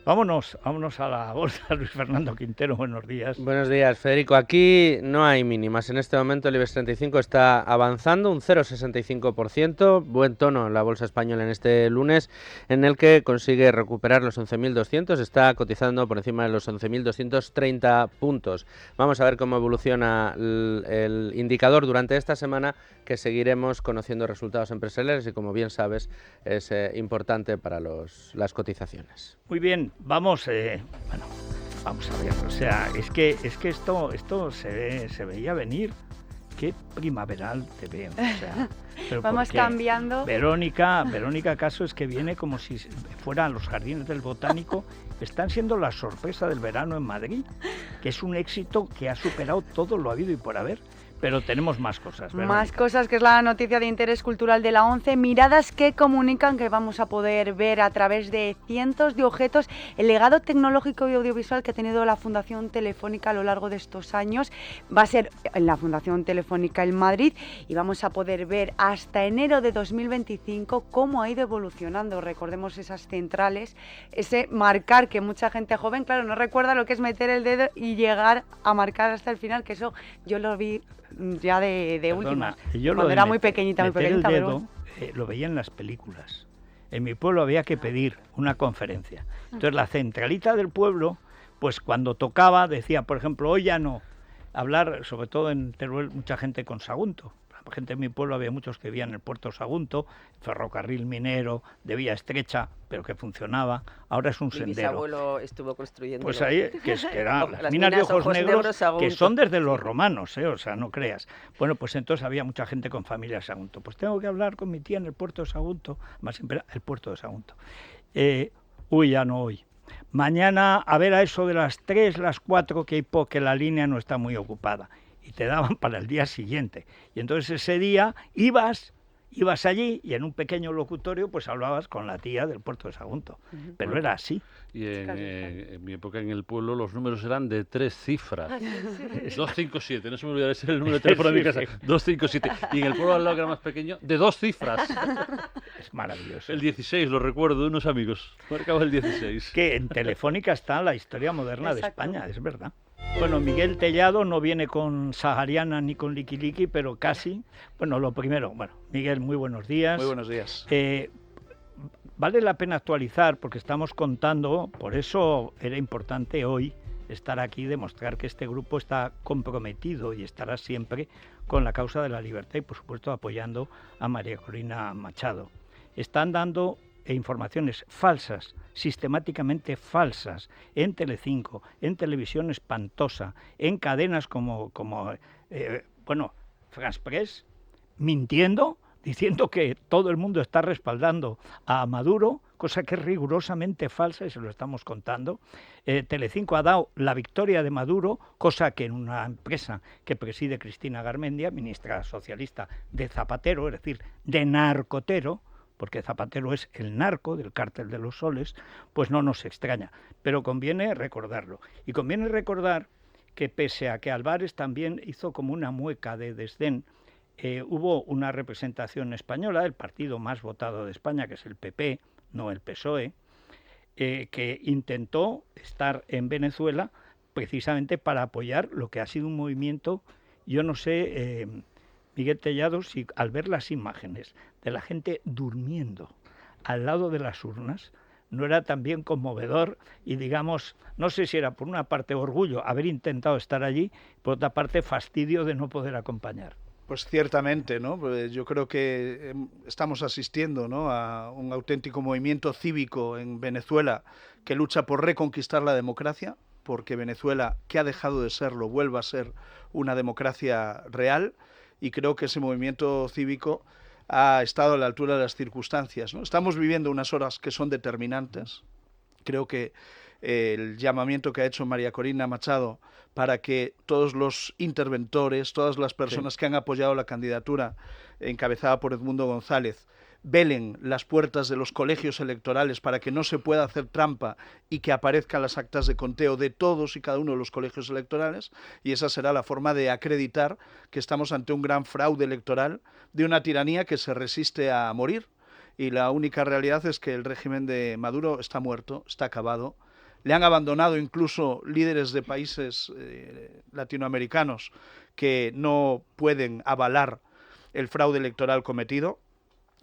Vámonos a la bolsa. Luis Fernando Quintero, buenos días. Buenos días, Federico. Aquí no hay mínimas. En este momento el IBEX 35 está avanzando un 0,65%. Buen tono en la bolsa española en este lunes, en el que consigue recuperar los 11.200. Está cotizando por encima de los 11.230 puntos. Vamos a ver cómo evoluciona el indicador durante esta semana, que seguiremos conociendo resultados empresariales y, como bien sabes, es importante para las cotizaciones. Muy bien, vamos a ver, o sea, es que esto se veía venir. Qué primaveral te veo, o sea, vamos cambiando. Verónica, ¿acaso es que viene como si fueran los jardines del botánico? Están siendo la sorpresa del verano en Madrid, que es un éxito que ha superado todo lo habido y por haber. Pero tenemos más cosas, ¿verdad? Más cosas, que es la noticia de interés cultural de la ONCE. Miradas que comunican que vamos a poder ver a través de cientos de objetos el legado tecnológico y audiovisual que ha tenido la Fundación Telefónica a lo largo de estos años. Va a ser en la Fundación Telefónica en Madrid y vamos a poder ver hasta enero de 2025 cómo ha ido evolucionando. Recordemos esas centrales, ese marcar, que mucha gente joven, claro, no recuerda lo que es meter el dedo y llegar a marcar hasta el final, que eso yo lo vi ya de última, cuando era muy pequeñita, pero lo veía en las películas. En mi pueblo había que pedir una conferencia. Entonces la centralita del pueblo, pues cuando tocaba decía, por ejemplo, hoy ya no. Hablar, sobre todo en Teruel, mucha gente con Sagunto. La gente en mi pueblo había muchos que vivían en el puerto Sagunto, ferrocarril minero de vía estrecha, pero que funcionaba. Ahora es un sendero. Mi bisabuelo estuvo construyendo. Pues ahí, que era las minas de Ojos Negros, que son desde los romanos, o sea, no creas. Bueno, pues entonces había mucha gente con familia de Sagunto. Pues tengo que hablar con mi tía en el puerto de Sagunto, más siempre era el puerto de Sagunto. Ya no hoy. Mañana, a ver a eso de las 3, las 4, que la línea no está muy ocupada. Y te daban para el día siguiente. Y entonces ese día ibas allí y en un pequeño locutorio pues hablabas con la tía del puerto de Sagunto. Pero era así. Y en mi época en el pueblo los números eran de 3 cifras. 257, no se me olvidará, ese era el número de teléfono de mi casa. 257. Y en el pueblo al lado, que era más pequeño, de 2 cifras. Es maravilloso. El 16, lo recuerdo, de unos amigos. Marcaba el 16. Que en Telefónica está la historia moderna de España, es verdad. Bueno, Miguel Tellado no viene con Sahariana ni con Liki Liki, pero casi. Bueno, lo primero, Miguel, muy buenos días. Muy buenos días. Vale la pena actualizar porque estamos contando, por eso era importante hoy estar aquí y demostrar que este grupo está comprometido y estará siempre con la causa de la libertad y, por supuesto, apoyando a María Corina Machado. Están dando informaciones falsas, sistemáticamente falsas, en Telecinco, en Televisión Espantosa, en cadenas como France Press, mintiendo, diciendo que todo el mundo está respaldando a Maduro, cosa que es rigurosamente falsa y se lo estamos contando. Telecinco ha dado la victoria de Maduro, cosa que en una empresa que preside Cristina Garmendia, ministra socialista de Zapatero, es decir, de narcotero, porque Zapatero es el narco del cártel de los soles, pues no nos extraña. Pero conviene recordarlo. Y conviene recordar que pese a que Álvarez también hizo como una mueca de desdén, hubo una representación española, el partido más votado de España, que es el PP, no el PSOE, que intentó estar en Venezuela precisamente para apoyar lo que ha sido un movimiento, yo no sé, Miguel Tellado, si al ver las imágenes de la gente durmiendo al lado de las urnas, no era también conmovedor y, digamos, no sé si era por una parte orgullo haber intentado estar allí, por otra parte fastidio de no poder acompañar. Pues ciertamente, ¿no? Yo creo que estamos asistiendo, ¿no?, a un auténtico movimiento cívico en Venezuela que lucha por reconquistar la democracia, porque Venezuela, que ha dejado de serlo, vuelva a ser una democracia real, y creo que ese movimiento cívico ha estado a la altura de las circunstancias, ¿no? Estamos viviendo unas horas que son determinantes, Creo que el llamamiento que ha hecho María Corina Machado para que todos los interventores, todas las personas que han apoyado la candidatura encabezada por Edmundo González, velen las puertas de los colegios electorales para que no se pueda hacer trampa y que aparezcan las actas de conteo de todos y cada uno de los colegios electorales, y esa será la forma de acreditar que estamos ante un gran fraude electoral de una tiranía que se resiste a morir, y la única realidad es que el régimen de Maduro está muerto, está acabado. Le han abandonado incluso líderes de países latinoamericanos que no pueden avalar el fraude electoral cometido,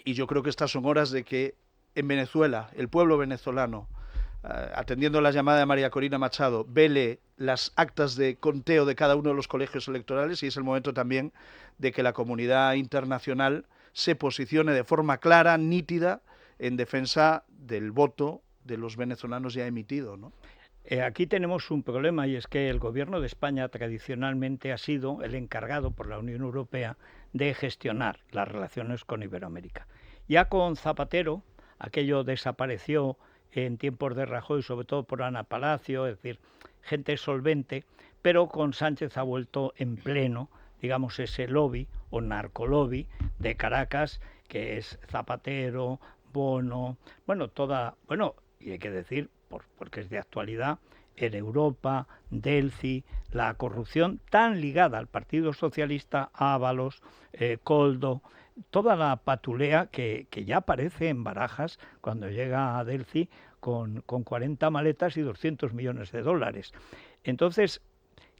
y yo creo que estas son horas de que en Venezuela, el pueblo venezolano, atendiendo la llamada de María Corina Machado, vele las actas de conteo de cada uno de los colegios electorales, y es el momento también de que la comunidad internacional se posicione de forma clara, nítida, en defensa del voto de los venezolanos ya emitido, ¿no? Aquí tenemos un problema, y es que el gobierno de España tradicionalmente ha sido el encargado por la Unión Europea de gestionar las relaciones con Iberoamérica. Ya con Zapatero, aquello desapareció en tiempos de Rajoy, sobre todo por Ana Palacio, es decir, gente solvente, pero con Sánchez ha vuelto en pleno, digamos, ese lobby o narcolobby de Caracas, que es Zapatero, Bono, y hay que decir, porque es de actualidad, en Europa, Delci, la corrupción tan ligada al Partido Socialista, Ábalos, Koldo, toda la patulea que ya aparece en Barajas cuando llega a Delci con 40 maletas y 200 millones de dólares. Entonces,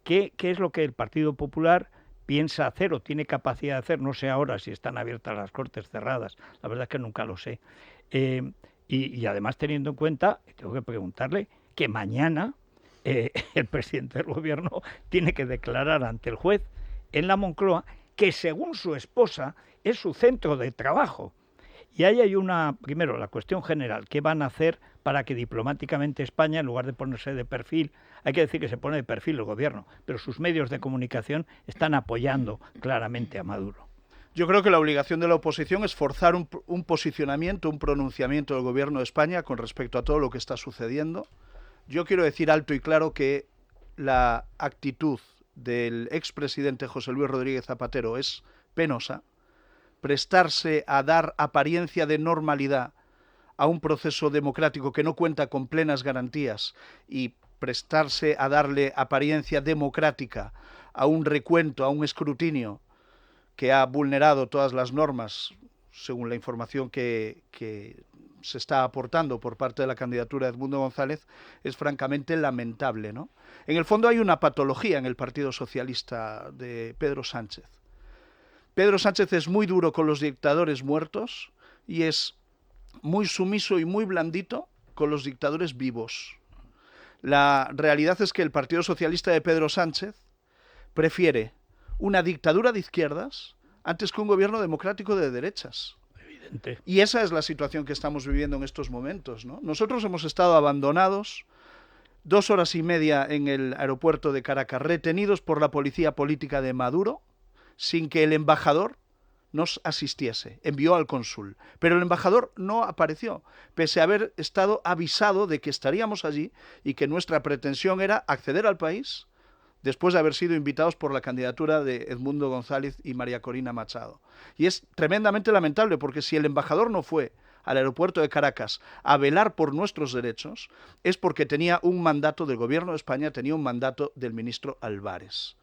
¿qué es lo que el Partido Popular piensa hacer o tiene capacidad de hacer? No sé ahora si están abiertas las Cortes cerradas, la verdad es que nunca lo sé. Y además teniendo en cuenta, tengo que preguntarle, que mañana el presidente del gobierno tiene que declarar ante el juez en la Moncloa que según su esposa es su centro de trabajo. Y ahí hay primero, la cuestión general, ¿qué van a hacer para que diplomáticamente España, en lugar de ponerse de perfil, hay que decir que se pone de perfil el gobierno, pero sus medios de comunicación están apoyando claramente a Maduro? Yo creo que la obligación de la oposición es forzar un posicionamiento, un pronunciamiento del gobierno de España con respecto a todo lo que está sucediendo. Yo quiero decir alto y claro que la actitud del expresidente José Luis Rodríguez Zapatero es penosa. Prestarse a dar apariencia de normalidad a un proceso democrático que no cuenta con plenas garantías y prestarse a darle apariencia democrática a un recuento, a un escrutinio que ha vulnerado todas las normas, según la información que se está aportando por parte de la candidatura de Edmundo González, es francamente lamentable, ¿no? En el fondo hay una patología en el Partido Socialista de Pedro Sánchez. Pedro Sánchez es muy duro con los dictadores muertos y es muy sumiso y muy blandito con los dictadores vivos. La realidad es que el Partido Socialista de Pedro Sánchez prefiere una dictadura de izquierdas antes que un gobierno democrático de derechas. Evidente. Y esa es la situación que estamos viviendo en estos momentos, ¿no? Nosotros hemos estado abandonados 2 horas y media en el aeropuerto de Caracas, retenidos por la policía política de Maduro, sin que el embajador nos asistiese. Envió al cónsul, pero el embajador no apareció, pese a haber estado avisado de que estaríamos allí y que nuestra pretensión era acceder al país después de haber sido invitados por la candidatura de Edmundo González y María Corina Machado. Y es tremendamente lamentable, porque si el embajador no fue al aeropuerto de Caracas a velar por nuestros derechos, es porque tenía un mandato del gobierno de España, tenía un mandato del ministro Álvarez.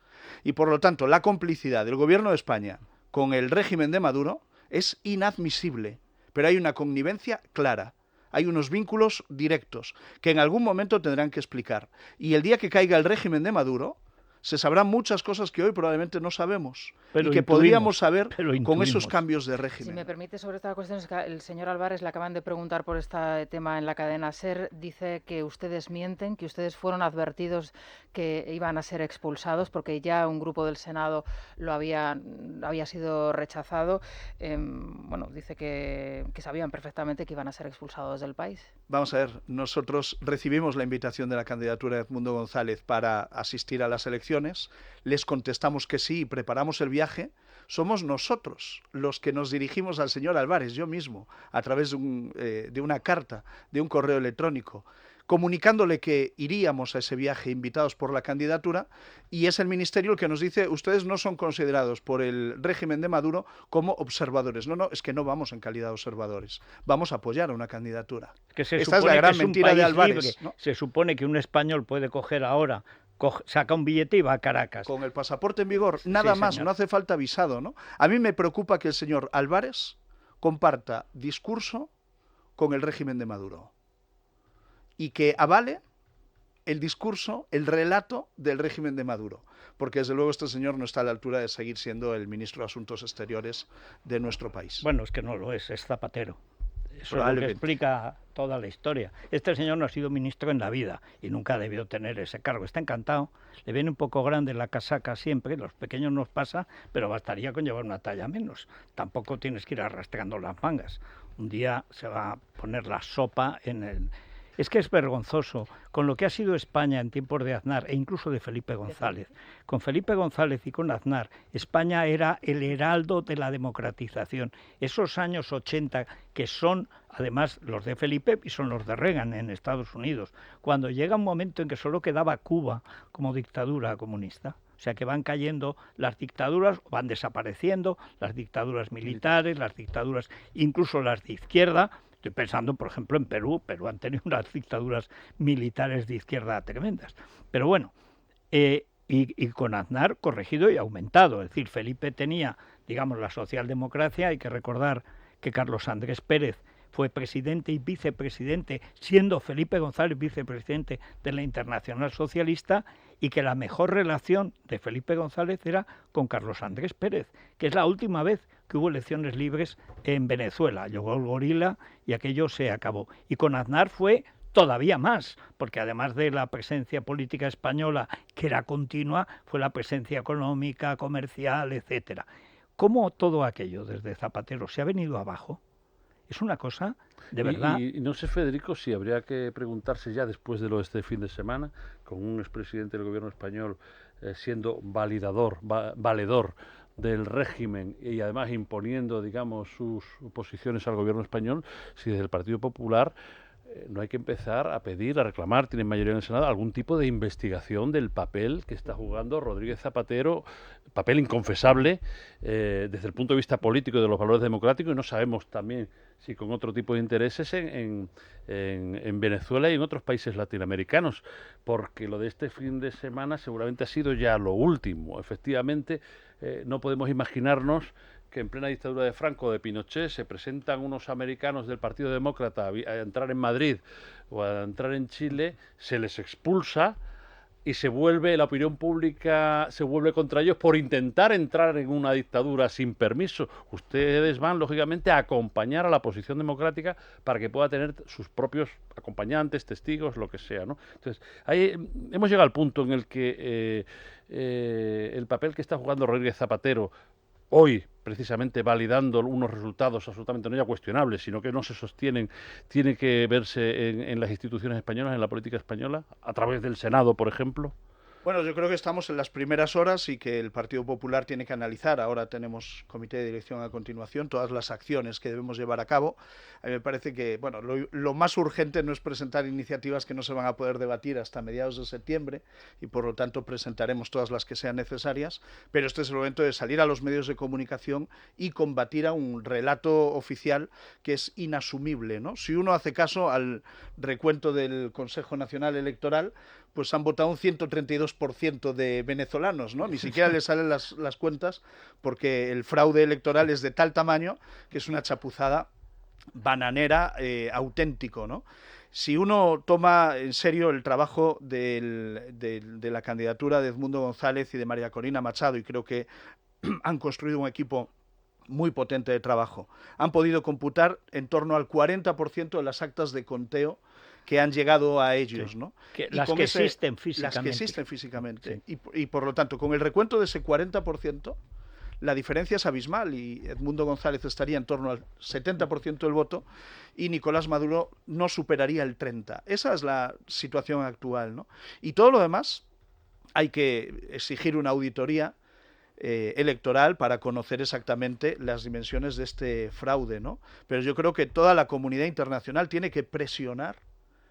Y por lo tanto, la complicidad del gobierno de España con el régimen de Maduro es inadmisible, pero hay una connivencia clara. Hay unos vínculos directos que en algún momento tendrán que explicar. Y el día que caiga el régimen de Maduro, se sabrán muchas cosas que hoy probablemente no sabemos, pero y que podríamos saber con esos cambios de régimen. Si me permite, sobre esta cuestión, es que el señor Álvarez le acaban de preguntar por este tema en la cadena SER. Dice que ustedes mienten, que ustedes fueron advertidos que iban a ser expulsados porque ya un grupo del Senado lo había sido rechazado. Dice que sabían perfectamente que iban a ser expulsados del país. Vamos a ver, nosotros recibimos la invitación de la candidatura de Edmundo González para asistir a las elecciones. Les contestamos que sí y preparamos el viaje. Somos nosotros los que nos dirigimos al señor Álvarez, yo mismo, a través de una carta, de un correo electrónico, comunicándole que iríamos a ese viaje invitados por la candidatura, y es el Ministerio el que nos dice: ustedes no son considerados por el régimen de Maduro como observadores. No, es que no vamos en calidad de observadores, vamos a apoyar a una candidatura. Esta es la gran mentira de Álvarez, ¿no? Se supone que un español puede coger ahora, saca un billete y va a Caracas. Con el pasaporte en vigor, nada sí, más, señor. no hace falta visado, ¿no? A mí me preocupa que el señor Álvarez comparta discurso con el régimen de Maduro y que avale el discurso, el relato del régimen de Maduro, porque desde luego este señor no está a la altura de seguir siendo el ministro de Asuntos Exteriores de nuestro país. Bueno, es que no lo es Zapatero. Eso es lo que explica toda la historia. Este señor no ha sido ministro en la vida y nunca ha debido tener ese cargo. Está encantado, le viene un poco grande la casaca siempre, los pequeños nos pasa, pero bastaría con llevar una talla menos. Tampoco tienes que ir arrastrando las mangas. Un día se va a poner la sopa en el... Es que es vergonzoso con lo que ha sido España en tiempos de Aznar e incluso de Felipe González. Con Felipe González y con Aznar, España era el heraldo de la democratización. Esos años 80 que son además los de Felipe y son los de Reagan en Estados Unidos, cuando llega un momento en que solo quedaba Cuba como dictadura comunista. O sea que van cayendo las dictaduras, van desapareciendo las dictaduras militares, las dictaduras, incluso las de izquierda. Estoy pensando, por ejemplo, en Perú. Perú han tenido unas dictaduras militares de izquierda tremendas. Pero bueno, y con Aznar corregido y aumentado. Es decir, Felipe tenía, digamos, la socialdemocracia. Hay que recordar que Carlos Andrés Pérez fue presidente y vicepresidente, siendo Felipe González vicepresidente de la Internacional Socialista, y que la mejor relación de Felipe González era con Carlos Andrés Pérez, que es la última vez que hubo elecciones libres en Venezuela. Llegó el gorila y aquello se acabó. Y con Aznar fue todavía más, porque además de la presencia política española, que era continua, fue la presencia económica, comercial, etcétera. ¿Cómo todo aquello desde Zapatero se ha venido abajo? Es una cosa, de verdad... Y no sé, Federico, si habría que preguntarse ya después de lo de este fin de semana, con un expresidente del gobierno español siendo valedor del régimen y además imponiendo, digamos, sus posiciones al gobierno español, si desde el Partido Popular no hay que empezar a pedir, a reclamar, tienen mayoría en el Senado, algún tipo de investigación del papel que está jugando Rodríguez Zapatero, papel inconfesable desde el punto de vista político y de los valores democráticos, y no sabemos también si con otro tipo de intereses en Venezuela y en otros países latinoamericanos, porque lo de este fin de semana seguramente ha sido ya lo último. Efectivamente, no podemos imaginarnos que en plena dictadura de Franco o de Pinochet se presentan unos americanos del Partido Demócrata a entrar en Madrid o a entrar en Chile, se les expulsa y la opinión pública se vuelve contra ellos por intentar entrar en una dictadura sin permiso. Ustedes van, lógicamente, a acompañar a la oposición democrática para que pueda tener sus propios acompañantes, testigos, lo que sea, ¿no? Entonces, ahí hemos llegado al punto en el que el papel que está jugando Rodríguez Zapatero hoy, precisamente validando unos resultados absolutamente no ya cuestionables, sino que no se sostienen, tiene que verse en las instituciones españolas, en la política española, a través del Senado, por ejemplo. Bueno, yo creo que estamos en las primeras horas y que el Partido Popular tiene que analizar, ahora tenemos comité de dirección a continuación, todas las acciones que debemos llevar a cabo. A mí me parece que bueno, lo más urgente no es presentar iniciativas que no se van a poder debatir hasta mediados de septiembre y por lo tanto presentaremos todas las que sean necesarias, pero este es el momento de salir a los medios de comunicación y combatir a un relato oficial que es inasumible, ¿no? Si uno hace caso al recuento del Consejo Nacional Electoral, pues han votado un 132% de venezolanos, ¿no? Ni siquiera les salen las cuentas porque el fraude electoral es de tal tamaño que es una chapuzada bananera auténtico, ¿no? Si uno toma en serio el trabajo de la candidatura de Edmundo González y de María Corina Machado, y creo que han construido un equipo muy potente de trabajo, han podido computar en torno al 40% de las actas de conteo que han llegado a ellos, sí, ¿no? Las que existen físicamente. Las que existen físicamente. Sí. Y por lo tanto, con el recuento de ese 40%, la diferencia es abismal y Edmundo González estaría en torno al 70% del voto y Nicolás Maduro no superaría el 30%. Esa es la situación actual, ¿no? Y todo lo demás hay que exigir una auditoría electoral para conocer exactamente las dimensiones de este fraude, ¿no? Pero yo creo que toda la comunidad internacional tiene que presionar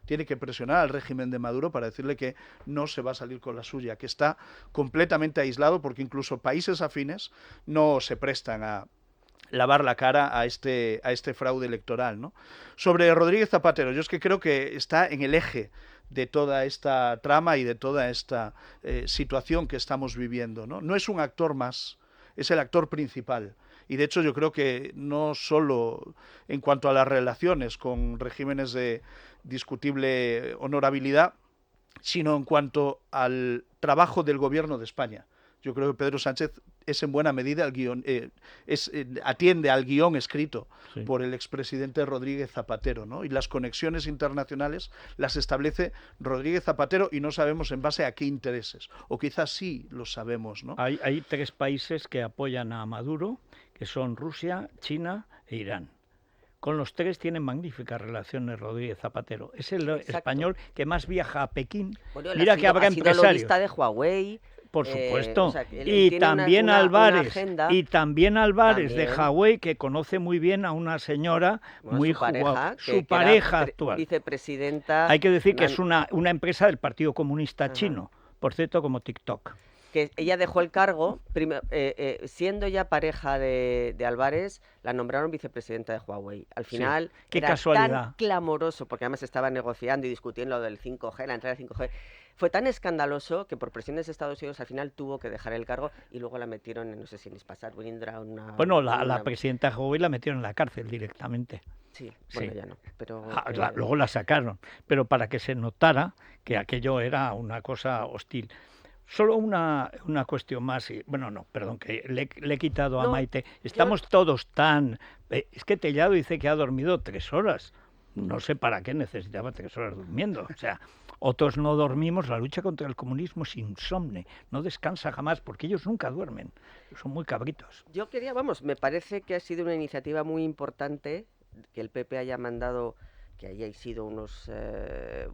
tiene que presionar al régimen de Maduro para decirle que no se va a salir con la suya, que está completamente aislado porque incluso países afines no se prestan a lavar la cara a este fraude electoral, ¿no? Sobre Rodríguez Zapatero, yo es que creo que está en el eje de toda esta trama y de toda esta situación que estamos viviendo, ¿no? No es un actor más, es el actor principal. Y de hecho yo creo que no solo en cuanto a las relaciones con regímenes de discutible honorabilidad, sino en cuanto al trabajo del gobierno de España. Yo creo que Pedro Sánchez es en buena medida atiende al guión escrito por el expresidente Rodríguez Zapatero, ¿no? Y las conexiones internacionales las establece Rodríguez Zapatero y no sabemos en base a qué intereses, o quizás sí lo sabemos, ¿no? Hay 3 países que apoyan a Maduro, que son Rusia, China e Irán. Con los 3 tienen magníficas relaciones Rodríguez Zapatero. Es el español que más viaja a Pekín. Bueno, Mira que habrá empresarios. lobista de Huawei. Por supuesto. O sea, y también Álvarez. Y también Álvarez de Huawei, que conoce muy bien a una señora muy su pareja actual. Vicepresidenta. Hay que decir que es una empresa del Partido Comunista Chino, por cierto, como TikTok. Que ella dejó el cargo, siendo ya pareja de Álvarez, la nombraron vicepresidenta de Huawei. Al final, qué era casualidad. Tan clamoroso, porque además estaba negociando y discutiendo lo del 5G, la entrada del 5G. Fue tan escandaloso que por presiones de Estados Unidos al final tuvo que dejar el cargo y luego la metieron en, no sé si en Ispasat, Wilindra, Bueno, la presidenta de Huawei la metieron en la cárcel directamente. Sí, bueno, ya no. Pero, luego la sacaron, pero para que se notara que aquello era una cosa hostil. Solo una cuestión más, bueno, no, perdón, que le he quitado a Maite. Estamos todos tan... es que Tellado dice que ha dormido 3 horas. No sé para qué necesitaba 3 horas durmiendo. O sea, otros no dormimos. La lucha contra el comunismo es insomne, no descansa jamás, porque ellos nunca duermen. Son muy cabritos. Yo quería, me parece que ha sido una iniciativa muy importante que el PP haya mandado, que hayáis sido unos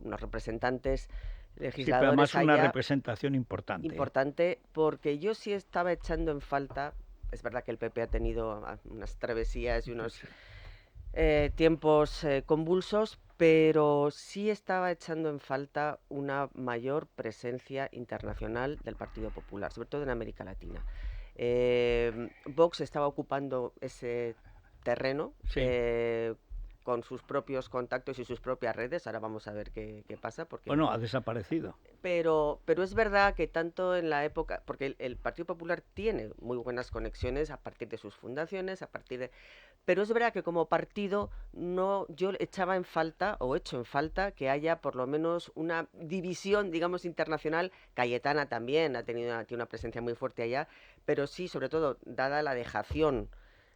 representantes legisladores. Sí, pero además una representación importante. Importante, porque yo sí estaba echando en falta, es verdad que el PP ha tenido unas travesías y unos tiempos convulsos, pero sí estaba echando en falta una mayor presencia internacional del Partido Popular, sobre todo en América Latina. Vox estaba ocupando ese terreno, con sus propios contactos y sus propias redes. Ahora vamos a ver qué pasa. Porque bueno, ha desaparecido. Pero es verdad que tanto en la época, porque el Partido Popular tiene muy buenas conexiones a partir de sus fundaciones, pero es verdad que como partido yo echaba en falta, o echo en falta, que haya por lo menos una división, digamos, internacional. Cayetana también tiene una presencia muy fuerte allá, pero sí, sobre todo, dada la dejación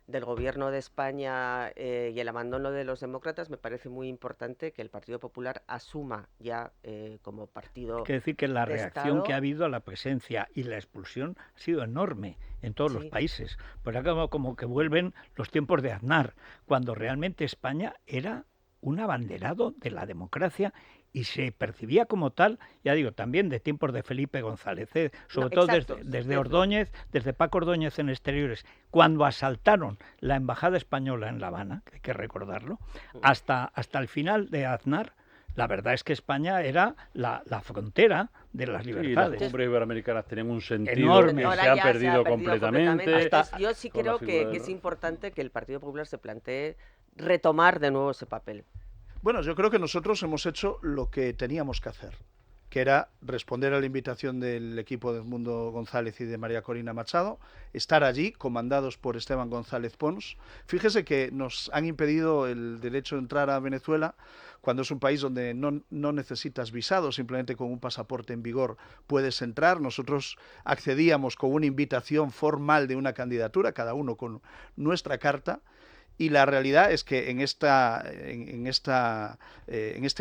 del gobierno de España y el abandono de los demócratas, me parece muy importante que el Partido Popular asuma ya como partido. Hay que decir que la reacción Estado, que ha habido a la presencia y la expulsión ha sido enorme en todos los países. Pues acá como que vuelven los tiempos de Aznar, cuando realmente España era un abanderado de la democracia y se percibía como tal, ya digo, también de tiempos de Felipe González, sobre todo desde Ordóñez, desde Paco Ordóñez en Exteriores, cuando asaltaron la embajada española en La Habana, que hay que recordarlo, hasta el final de Aznar. La verdad es que España era la frontera de las libertades. Y las cumbres iberoamericanas tenían un sentido enorme. que se ha perdido completamente. Yo sí creo que es importante que el Partido Popular se plantee retomar de nuevo ese papel. Bueno, yo creo que nosotros hemos hecho lo que teníamos que hacer, que era responder a la invitación del equipo de Edmundo González y de María Corina Machado, estar allí, comandados por Esteban González Pons. Fíjese que nos han impedido el derecho de entrar a Venezuela, cuando es un país donde no necesitas visado, simplemente con un pasaporte en vigor puedes entrar. Nosotros accedíamos con una invitación formal de una candidatura, cada uno con nuestra carta. Y la realidad es que en este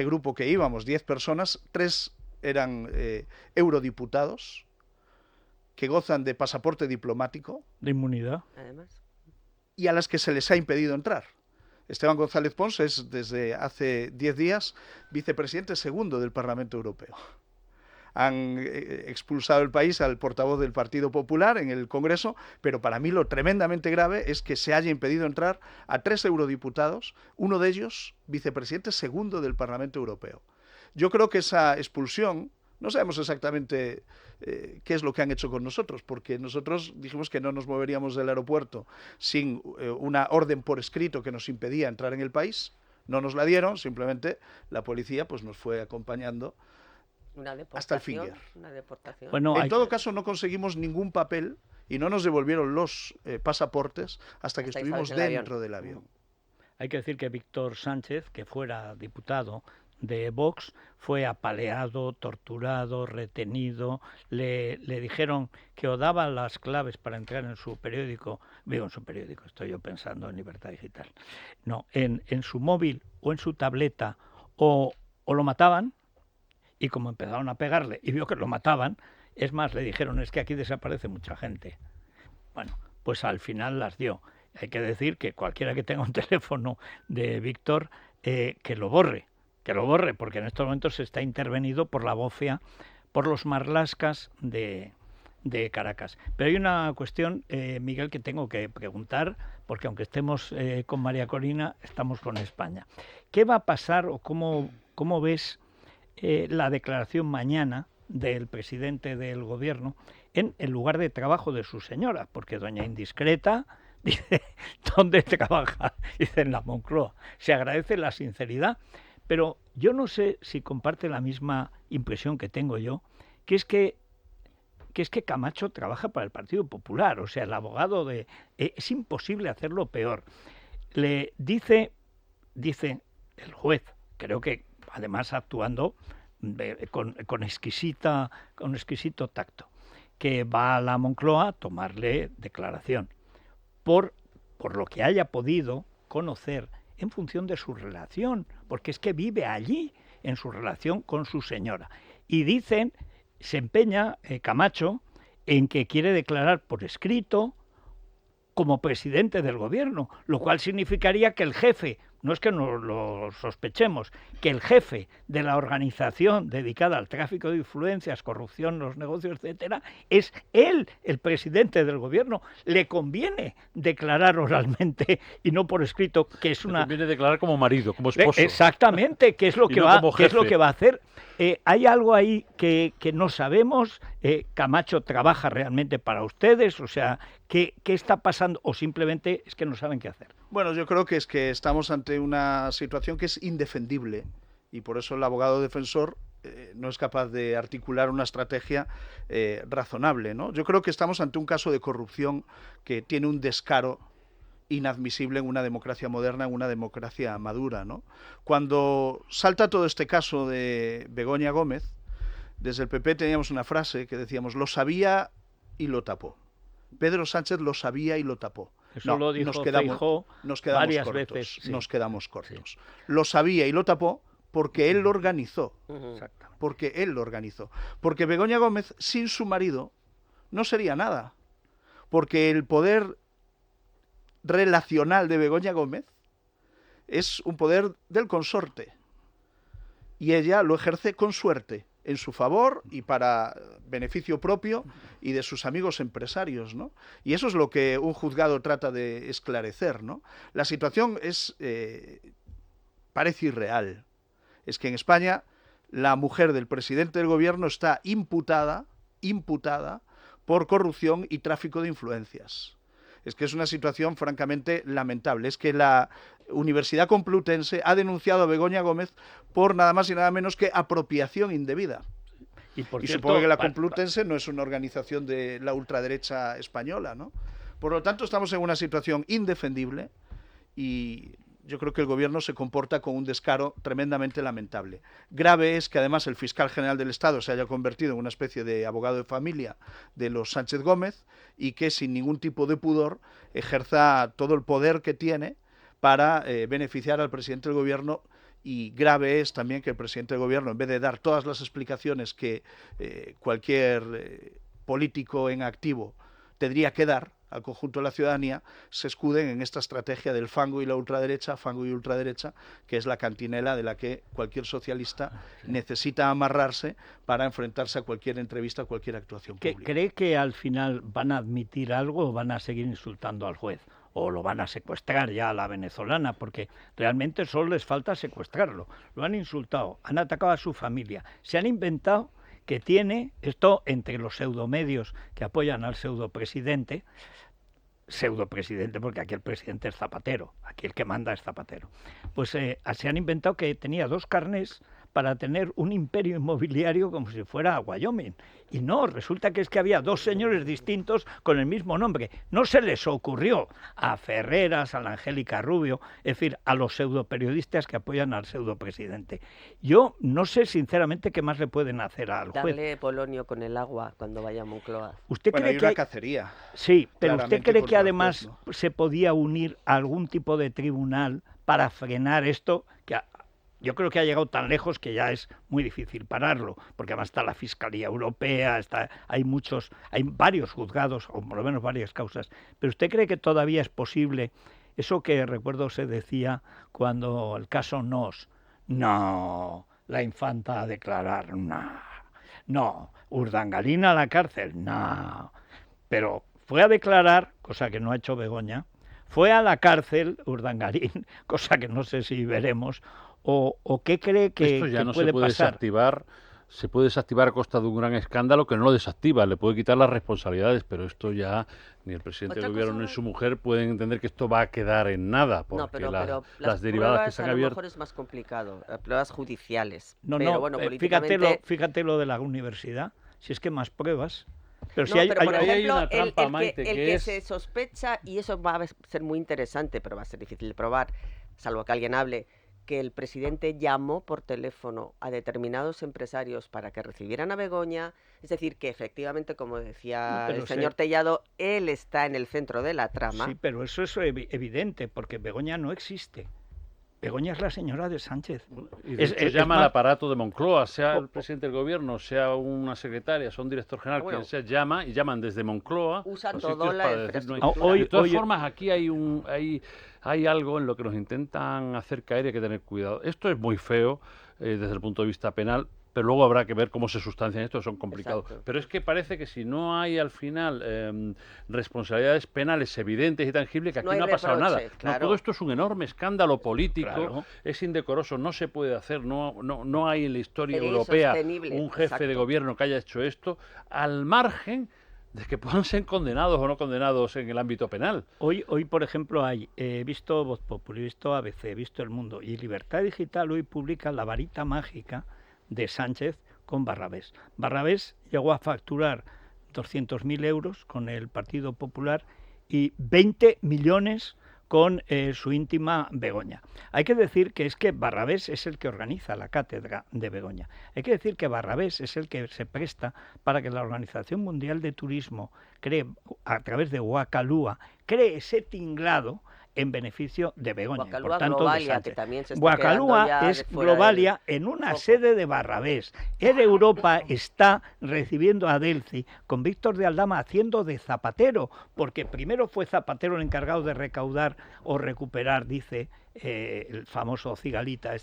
grupo que íbamos, 10 personas, 3 eran eurodiputados que gozan de pasaporte diplomático. De inmunidad. Además. Y a las que se les ha impedido entrar. Esteban González Pons es, desde hace 10 días, vicepresidente segundo del Parlamento Europeo. Han expulsado del país al portavoz del Partido Popular en el Congreso, pero para mí lo tremendamente grave es que se haya impedido entrar a 3 eurodiputados, uno de ellos vicepresidente segundo del Parlamento Europeo. Yo creo que esa expulsión, no sabemos exactamente qué es lo que han hecho con nosotros, porque nosotros dijimos que no nos moveríamos del aeropuerto sin una orden por escrito que nos impedía entrar en el país. No nos la dieron, simplemente la policía pues nos fue acompañando hasta el Finger. Una deportación. Bueno, en todo caso, no conseguimos ningún papel y no nos devolvieron los pasaportes hasta que estuvimos dentro del avión. Hay que decir que Víctor Sánchez, que fuera diputado de Vox, fue apaleado, torturado, retenido. Le dijeron que o daba las claves para entrar en su periódico, estoy yo pensando en Libertad Digital, no, en su móvil o en su tableta, o lo mataban, y como empezaron a pegarle y vio que lo mataban, es más, le dijeron, es que aquí desaparece mucha gente. Bueno, pues al final las dio. Hay que decir que cualquiera que tenga un teléfono de Víctor, que lo borre, porque en estos momentos está intervenido por la bofia, por los marlascas de Caracas. Pero hay una cuestión, Miguel, que tengo que preguntar, porque aunque estemos con María Corina, estamos con España. ¿Qué va a pasar o cómo ves la declaración mañana del presidente del gobierno en el lugar de trabajo de su señora? Porque doña Indiscreta dice, ¿dónde trabaja? Dice, en la Moncloa. Se agradece la sinceridad, pero yo no sé si comparte la misma impresión que tengo yo, que es que Camacho trabaja para el Partido Popular, o sea, el abogado de... es imposible hacerlo peor. Le dice el juez, creo que además actuando con exquisito tacto, que va a la Moncloa a tomarle declaración por lo que haya podido conocer en función de su relación, porque es que vive allí en su relación con su señora. Y dicen, se empeña Camacho en que quiere declarar por escrito como presidente del gobierno, lo cual significaría que el jefe, no es que no lo sospechemos, que el jefe de la organización dedicada al tráfico de influencias, corrupción, los negocios, etcétera, es él, el presidente del gobierno. Le conviene declarar oralmente y no por escrito, que es una... Le conviene declarar como marido, como esposo. Exactamente, que es lo que va a hacer. Hay algo ahí que no sabemos. Camacho trabaja realmente para ustedes, o sea, ¿qué está pasando? O simplemente es que no saben qué hacer. Bueno, yo creo que es que estamos ante una situación que es indefendible y por eso el abogado defensor no es capaz de articular una estrategia razonable, ¿no? Yo creo que estamos ante un caso de corrupción que tiene un descaro inadmisible en una democracia moderna, en una democracia madura, ¿no? Cuando salta todo este caso de Begoña Gómez, desde el PP teníamos una frase que decíamos, lo sabía y lo tapó. Pedro Sánchez lo sabía y lo tapó. Eso lo dijo Feijóo varias veces. Sí. Nos quedamos cortos. Sí. Lo sabía y lo tapó porque él lo organizó. Porque él lo organizó. Porque Begoña Gómez, sin su marido, no sería nada. Porque el poder relacional de Begoña Gómez es un poder del consorte. Y ella lo ejerce con suerte, en su favor y para beneficio propio y de sus amigos empresarios, ¿no? Y eso es lo que un juzgado trata de esclarecer, ¿no? La situación parece irreal. Es que en España la mujer del presidente del gobierno está imputada por corrupción y tráfico de influencias. Es que es una situación francamente lamentable. Es que la Universidad Complutense ha denunciado a Begoña Gómez por nada más y nada menos que apropiación indebida. Y supongo que la Complutense no es una organización de la ultraderecha española, ¿no? Por lo tanto, estamos en una situación indefendible y yo creo que el gobierno se comporta con un descaro tremendamente lamentable. Grave es que además el fiscal general del Estado se haya convertido en una especie de abogado de familia de los Sánchez Gómez y que sin ningún tipo de pudor ejerza todo el poder que tiene para beneficiar al presidente del gobierno. Y grave es también que el presidente del gobierno, en vez de dar todas las explicaciones que cualquier político en activo tendría que dar al conjunto de la ciudadanía, se escuden en esta estrategia del fango y ultraderecha, que es la cantinela de la que cualquier socialista necesita amarrarse para enfrentarse a cualquier entrevista, a cualquier actuación pública. ¿Cree que al final van a admitir algo o van a seguir insultando al juez? o lo van a secuestrar ya a la venezolana, porque realmente solo les falta secuestrarlo. Lo han insultado, han atacado a su familia, se han inventado que tiene, esto entre los pseudomedios que apoyan al pseudopresidente porque aquí el presidente es Zapatero, aquí el que manda es Zapatero, pues se han inventado que tenía 2 carnés para tener un imperio inmobiliario como si fuera Wyoming. Y no, resulta que es que había 2 señores distintos con el mismo nombre. No se les ocurrió a Ferreras, a la Angélica Rubio, es decir, a los pseudoperiodistas que apoyan al pseudopresidente. Yo no sé sinceramente qué más le pueden hacer al juez. Darle polonio con el agua cuando vaya a Moncloa. ¿Usted cree hay que una cacería? Sí, pero ¿usted cree que el además juez, ¿no? se podía unir a algún tipo de tribunal para frenar esto? Yo creo que ha llegado tan lejos que ya es muy difícil pararlo, porque además está la Fiscalía Europea, hay varios juzgados, o por lo menos varias causas. Pero ¿usted cree que todavía es posible eso que recuerdo se decía cuando el caso Nos? No, la infanta a declarar, no, Urdangarín a la cárcel, no. Pero fue a declarar, cosa que no ha hecho Begoña, fue a la cárcel Urdangarín, cosa que no sé si veremos. ¿O qué cree que, esto ya que no puede se puede pasar? desactivar? Se puede desactivar a costa de un gran escándalo que no lo desactiva, le puede quitar las responsabilidades, pero esto ya ni el presidente del gobierno ni su mujer pueden entender que esto va a quedar en nada, porque no, pero las derivadas que se han abierto... A lo mejor es más complicado, pruebas judiciales. No, pero no, bueno, políticamente... fíjate lo de la universidad, si es que más pruebas... Pero si hay, pero por ejemplo, hay una trampa, Maite, el que se sospecha, y eso va a ser muy interesante, pero va a ser difícil de probar, salvo que alguien hable, que el presidente llamó por teléfono a determinados empresarios para que recibieran a Begoña, es decir, que efectivamente, como decía el señor Tellado, él está en el centro de la trama. Sí, pero eso es evidente, porque Begoña no existe. Begoña es la señora de Sánchez. Y de hecho llama al aparato de Moncloa, sea el presidente del gobierno, sea una secretaria, sea un director general, quien sea, llaman desde Moncloa. Usa todo la infraestructura. De todas formas, aquí hay algo en lo que nos intentan hacer caer y hay que tener cuidado. Esto es muy feo desde el punto de vista penal, pero luego habrá que ver cómo se sustancian estos, son complicados. Exacto. Pero es que parece que si no hay al final responsabilidades penales evidentes y tangibles, que aquí no ha pasado nada. Claro. No, todo esto es un enorme escándalo político, es indecoroso, no se puede hacer, no hay en la historia europea un jefe de gobierno que haya hecho esto, al margen de que puedan ser condenados o no condenados en el ámbito penal. Hoy por ejemplo, he visto Voz Populi, he visto ABC, he visto El Mundo, y Libertad Digital hoy publica La varita mágica de Sánchez con Barrabés. Barrabés llegó a facturar 200.000 euros con el Partido Popular y 20 millones con su íntima Begoña. Hay que decir que es que Barrabés es el que organiza la cátedra de Begoña. Hay que decir que Barrabés es el que se presta para que la Organización Mundial de Turismo cree, a través de Guacalúa, cree ese tinglado en beneficio de Begoña. Guacalúa, por tanto, Globalia, que también se está Guacalúa es Globalia en una sede de Barrabés. Air Europa está recibiendo a Delci con Víctor de Aldama haciendo de Zapatero, porque primero fue Zapatero el encargado de recaudar o recuperar, dice el famoso cigalita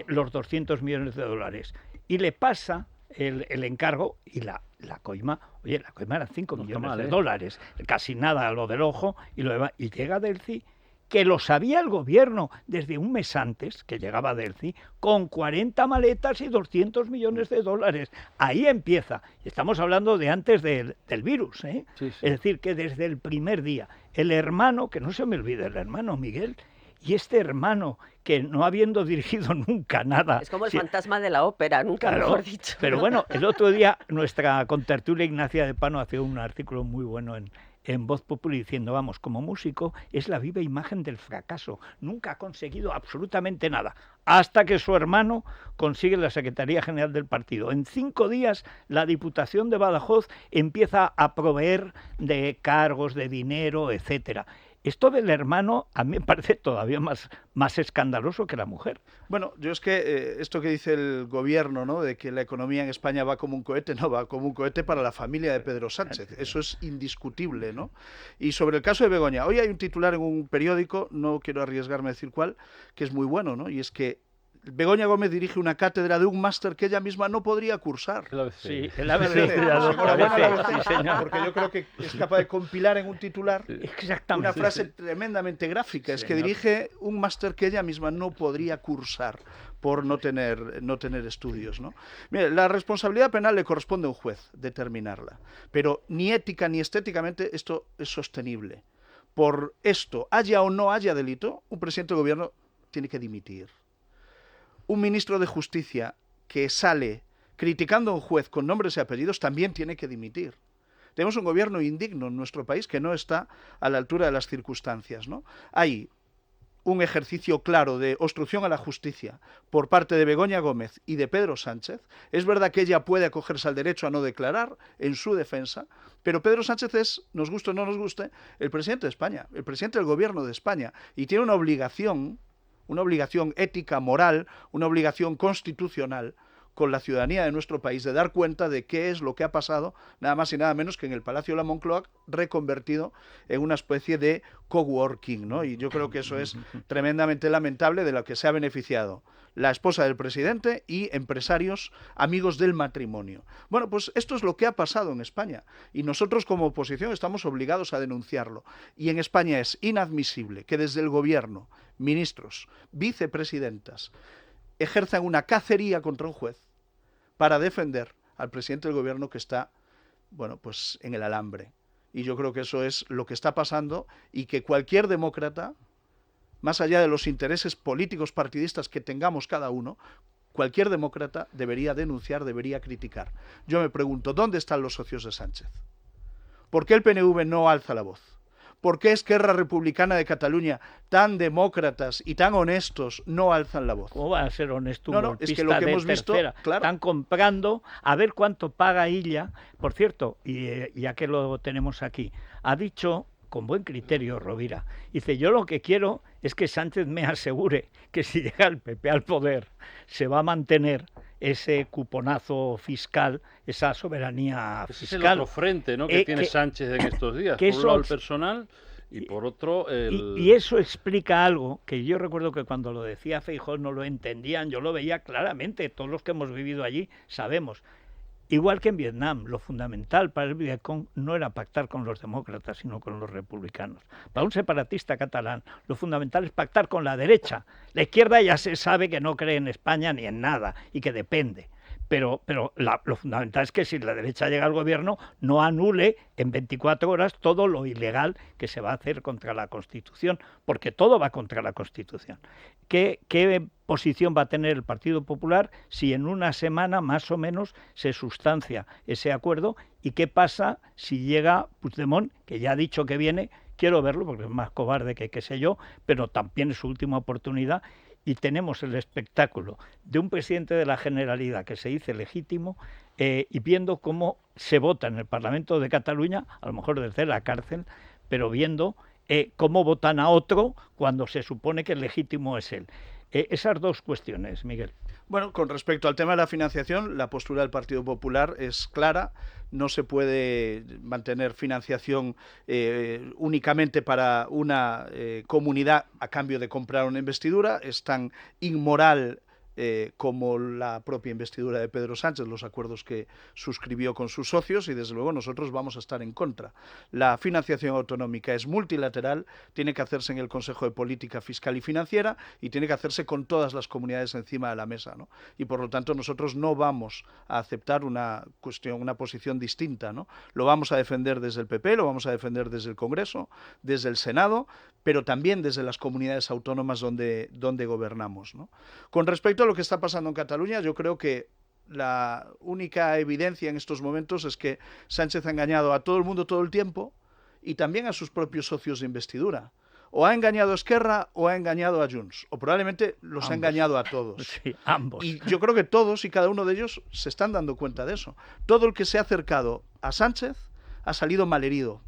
los 200 millones de dólares. Y le pasa el encargo y la coima, la coima eran 5 millones de dólares, casi nada a lo del ojo, y llega Delci, que lo sabía el gobierno desde un mes antes, que llegaba Delci, con 40 maletas y 200 millones de dólares. Ahí empieza. Estamos hablando de antes del virus, ¿eh? Sí. Es decir, que desde el primer día, el hermano, que no se me olvide, el hermano Miguel, y este hermano, que no habiendo dirigido nunca nada... Es como el fantasma de la ópera, nunca mejor dicho. Pero bueno, el otro día nuestra contertulia Ignacia de Pano hacía un artículo muy bueno en Voz Populi diciendo, vamos, como músico es la viva imagen del fracaso. Nunca ha conseguido absolutamente nada, hasta que su hermano consigue la Secretaría General del partido. En 5 días la Diputación de Badajoz empieza a proveer de cargos, de dinero, etcétera. Esto del hermano a mí me parece todavía más escandaloso que la mujer. Bueno, yo es que esto que dice el gobierno, ¿no?, de que la economía en España va como un cohete, no, va como un cohete para la familia de Pedro Sánchez. Eso es indiscutible, ¿no? Y sobre el caso de Begoña, hoy hay un titular en un periódico, no quiero arriesgarme a decir cuál, que es muy bueno, ¿no? Y es que Begoña Gómez dirige una cátedra de un máster que ella misma no podría cursar. Sí, el ABC. Sí, señor. Porque yo creo que es capaz de compilar en un titular una frase tremendamente gráfica. Es que dirige un máster que ella misma no podría cursar por no tener estudios, ¿no? Mire, la responsabilidad penal le corresponde a un juez determinarla, pero ni ética ni estéticamente esto es sostenible. Por esto, haya o no haya delito, un presidente de gobierno tiene que dimitir. Un ministro de Justicia que sale criticando a un juez con nombres y apellidos también tiene que dimitir. Tenemos un gobierno indigno en nuestro país que no está a la altura de las circunstancias, ¿no? Hay un ejercicio claro de obstrucción a la justicia por parte de Begoña Gómez y de Pedro Sánchez. Es verdad que ella puede acogerse al derecho a no declarar en su defensa, pero Pedro Sánchez es, nos guste o no nos guste, el presidente de España, el presidente del gobierno de España, y tiene una obligación ética, moral, una obligación constitucional con la ciudadanía de nuestro país de dar cuenta de qué es lo que ha pasado, nada más y nada menos que en el Palacio de la Moncloa, reconvertido en una especie de coworking, ¿no? Y yo creo que eso es tremendamente lamentable, de lo que se ha beneficiado la esposa del presidente y empresarios amigos del matrimonio. Bueno, pues esto es lo que ha pasado en España y nosotros como oposición estamos obligados a denunciarlo. Y en España es inadmisible que desde el gobierno, ministros, vicepresidentas, ejerzan una cacería contra un juez para defender al presidente del gobierno que está, bueno, pues en el alambre. Y yo creo que eso es lo que está pasando y que cualquier demócrata, más allá de los intereses políticos partidistas que tengamos cada uno, cualquier demócrata debería denunciar, debería criticar. Yo me pregunto, ¿dónde están los socios de Sánchez? ¿Por qué el PNV no alza la voz? ¿Por qué Esquerra Republicana de Cataluña, tan demócratas y tan honestos, no alzan la voz? ¿Cómo van a ser honestos? No, es que lo que hemos visto, claro. Están comprando a ver cuánto paga ella. Por cierto, y ya que lo tenemos aquí, ha dicho con buen criterio Rovira, dice, yo lo que quiero es que Sánchez me asegure que si llega el PP al poder se va a mantener ese cuponazo fiscal, esa soberanía fiscal. Ese es el otro frente, ¿no?, que tiene Sánchez en estos días. Por un lado el personal y por otro el... Y eso explica algo que yo recuerdo que cuando lo decía Feijóo no lo entendían, yo lo veía claramente, todos los que hemos vivido allí sabemos. Igual que en Vietnam, lo fundamental para el Vietcong no era pactar con los demócratas, sino con los republicanos. Para un separatista catalán, lo fundamental es pactar con la derecha. La izquierda ya se sabe que no cree en España ni en nada y que depende. Pero lo fundamental es que si la derecha llega al gobierno, no anule en 24 horas todo lo ilegal que se va a hacer contra la Constitución, porque todo va contra la Constitución. ¿Qué posición va a tener el Partido Popular si en una semana más o menos se sustancia ese acuerdo? ¿Y qué pasa si llega Puigdemont, que ya ha dicho que viene? Quiero verlo porque es más cobarde que qué sé yo, pero también es su última oportunidad. Y tenemos el espectáculo de un presidente de la Generalidad que se dice legítimo y viendo cómo se vota en el Parlamento de Cataluña, a lo mejor desde la cárcel, pero viendo cómo votan a otro cuando se supone que el legítimo es él. Esas dos cuestiones, Miguel. Bueno, con respecto al tema de la financiación, la postura del Partido Popular es clara. No se puede mantener financiación únicamente para una comunidad a cambio de comprar una investidura. Es tan inmoral como la propia investidura de Pedro Sánchez, los acuerdos que suscribió con sus socios, y desde luego nosotros vamos a estar en contra. La financiación autonómica es multilateral, tiene que hacerse en el Consejo de Política Fiscal y Financiera y tiene que hacerse con todas las comunidades encima de la mesa, ¿no? Y por lo tanto nosotros no vamos a aceptar una posición distinta, ¿no? Lo vamos a defender desde el PP, lo vamos a defender desde el Congreso, desde el Senado, pero también desde las comunidades autónomas donde gobernamos, ¿no? Con respecto a lo que está pasando en Cataluña, yo creo que la única evidencia en estos momentos es que Sánchez ha engañado a todo el mundo todo el tiempo y también a sus propios socios de investidura. O ha engañado a Esquerra o ha engañado a Junts, o probablemente los ha engañado a todos. Sí, ambos. Y yo creo que todos y cada uno de ellos se están dando cuenta de eso. Todo el que se ha acercado a Sánchez ha salido malherido.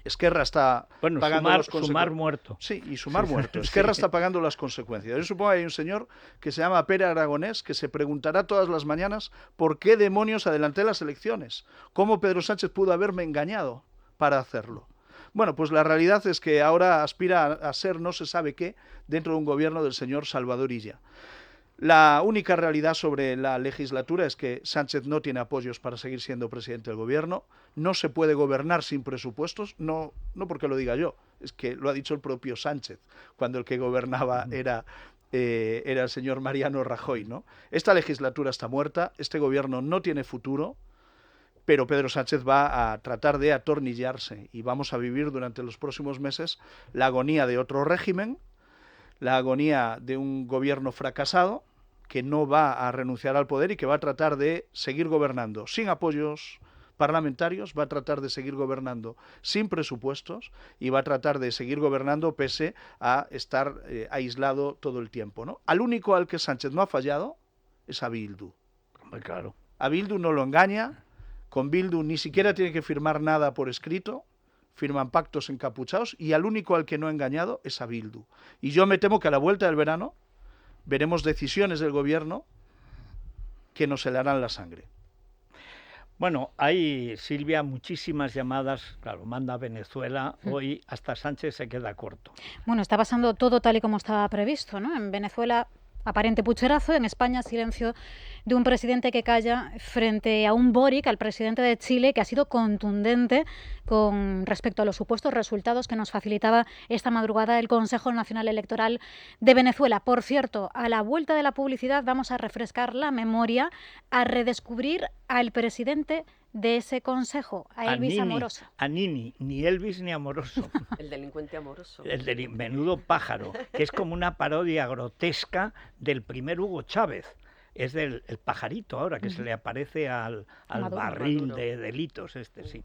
Esquerra está pagando las consecuencias. Sumar muerto. Sí, y sumar muerto. Esquerra está pagando las consecuencias. Yo supongo que hay un señor que se llama Pere Aragonés que se preguntará todas las mañanas por qué demonios adelanté las elecciones. ¿Cómo Pedro Sánchez pudo haberme engañado para hacerlo? Bueno, pues la realidad es que ahora aspira a ser no se sabe qué dentro de un gobierno del señor Salvador Illa. La única realidad sobre la legislatura es que Sánchez no tiene apoyos para seguir siendo presidente del gobierno, no se puede gobernar sin presupuestos, no porque lo diga yo, es que lo ha dicho el propio Sánchez, cuando el que gobernaba era el señor Mariano Rajoy, ¿no? Esta legislatura está muerta, este gobierno no tiene futuro, pero Pedro Sánchez va a tratar de atornillarse y vamos a vivir durante los próximos meses la agonía de otro régimen, la agonía de un gobierno fracasado que no va a renunciar al poder y que va a tratar de seguir gobernando sin apoyos parlamentarios, va a tratar de seguir gobernando sin presupuestos y va a tratar de seguir gobernando pese a estar aislado todo el tiempo, ¿no? Al único al que Sánchez no ha fallado es a Bildu. Muy claro. A Bildu no lo engaña, con Bildu ni siquiera tiene que firmar nada por escrito, firman pactos encapuchados y al único al que no ha engañado es a Bildu. Y yo me temo que a la vuelta del verano veremos decisiones del gobierno que nos helarán la sangre. Bueno, hay, Silvia, muchísimas llamadas, claro, manda Venezuela, hoy hasta Sánchez se queda corto. Bueno, está pasando todo tal y como estaba previsto, ¿no? En Venezuela, aparente pucherazo, en España silencio de un presidente que calla frente a un Boric, al presidente de Chile, que ha sido contundente con respecto a los supuestos resultados que nos facilitaba esta madrugada el Consejo Nacional Electoral de Venezuela. Por cierto, a la vuelta de la publicidad vamos a refrescar la memoria, a redescubrir al presidente de ese consejo, a Elvis Amoroso. A Nini, ni Elvis ni Amoroso. El delincuente amoroso. El menudo pájaro, que es como una parodia grotesca del primer Hugo Chávez. Es del el pajarito ahora que se le aparece al barril de delitos sí.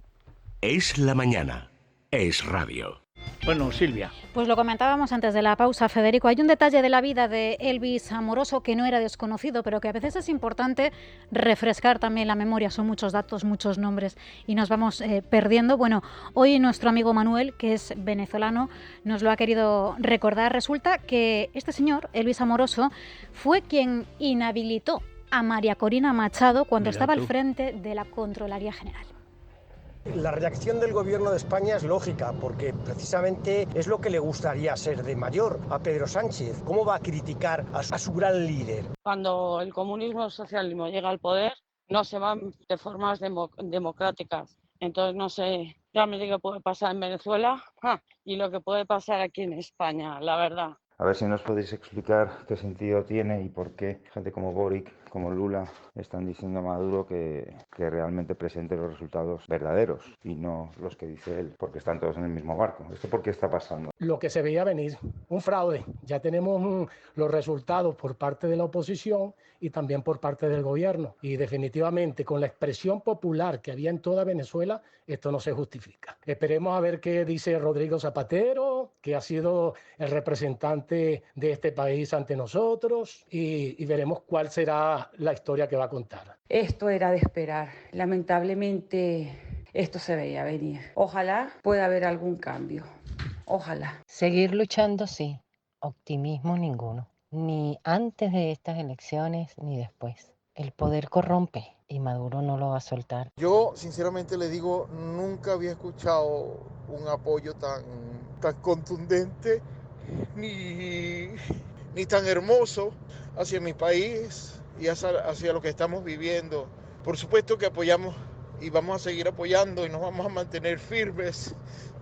Es la mañana, es radio. Bueno, Silvia. Pues lo comentábamos antes de la pausa, Federico. Hay un detalle de la vida de Elvis Amoroso que no era desconocido, pero que a veces es importante refrescar también la memoria. Son muchos datos, muchos nombres y nos vamos perdiendo. Bueno, hoy nuestro amigo Manuel, que es venezolano, nos lo ha querido recordar. Resulta que este señor, Elvis Amoroso, fue quien inhabilitó a María Corina Machado cuando estaba al frente de la Contraloría General. La reacción del gobierno de España es lógica, porque precisamente es lo que le gustaría ser de mayor a Pedro Sánchez. ¿Cómo va a criticar a su gran líder? Cuando el comunismo o el socialismo llega al poder, no se van de formas democráticas. Entonces no sé realmente qué puede pasar en Venezuela y lo que puede pasar aquí en España, la verdad. A ver si nos podéis explicar qué sentido tiene y por qué gente como Boric, como Lula, están diciendo a Maduro que realmente presente los resultados verdaderos y no los que dice él, porque están todos en el mismo barco. ¿Esto por qué está pasando? Lo que se veía venir, un fraude. Ya tenemos los resultados por parte de la oposición y también por parte del gobierno. Y definitivamente, con la expresión popular que había en toda Venezuela, esto no se justifica. Esperemos a ver qué dice Rodrigo Zapatero, que ha sido el representante de este país ante nosotros, y veremos cuál será la historia que va a contar. Esto era de esperar. Lamentablemente, esto se veía venir. Ojalá pueda haber algún cambio. Ojalá. Seguir luchando, sí. Optimismo ninguno. Ni antes de estas elecciones, ni después. El poder corrompe y Maduro no lo va a soltar. Yo, sinceramente le digo, nunca había escuchado un apoyo tan contundente ni tan hermoso hacia mi país y hacia lo que estamos viviendo. Por supuesto que apoyamos y vamos a seguir apoyando y nos vamos a mantener firmes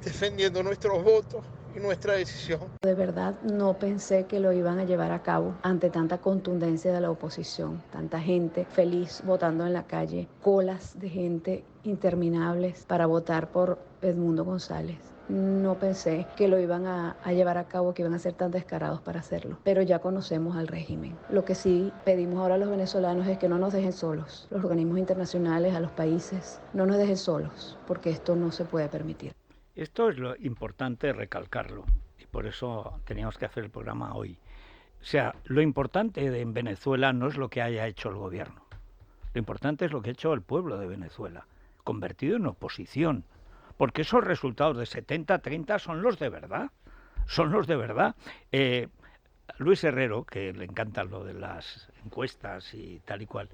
defendiendo nuestros votos y nuestra decisión. De verdad no pensé que lo iban a llevar a cabo ante tanta contundencia de la oposición, tanta gente feliz votando en la calle, colas de gente interminables para votar por Edmundo González. No pensé que lo iban a llevar a cabo, que iban a ser tan descarados para hacerlo, pero ya conocemos al régimen. Lo que sí pedimos ahora a los venezolanos es que no nos dejen solos, los organismos internacionales, a los países, no nos dejen solos, porque esto no se puede permitir. Esto es lo importante recalcarlo, y por eso teníamos que hacer el programa hoy. O sea, lo importante en Venezuela no es lo que haya hecho el gobierno, lo importante es lo que ha hecho el pueblo de Venezuela, convertido en oposición. Porque esos resultados de 70-30 son los de verdad, son los de verdad. Luis Herrero, que le encanta lo de las encuestas y tal y cual,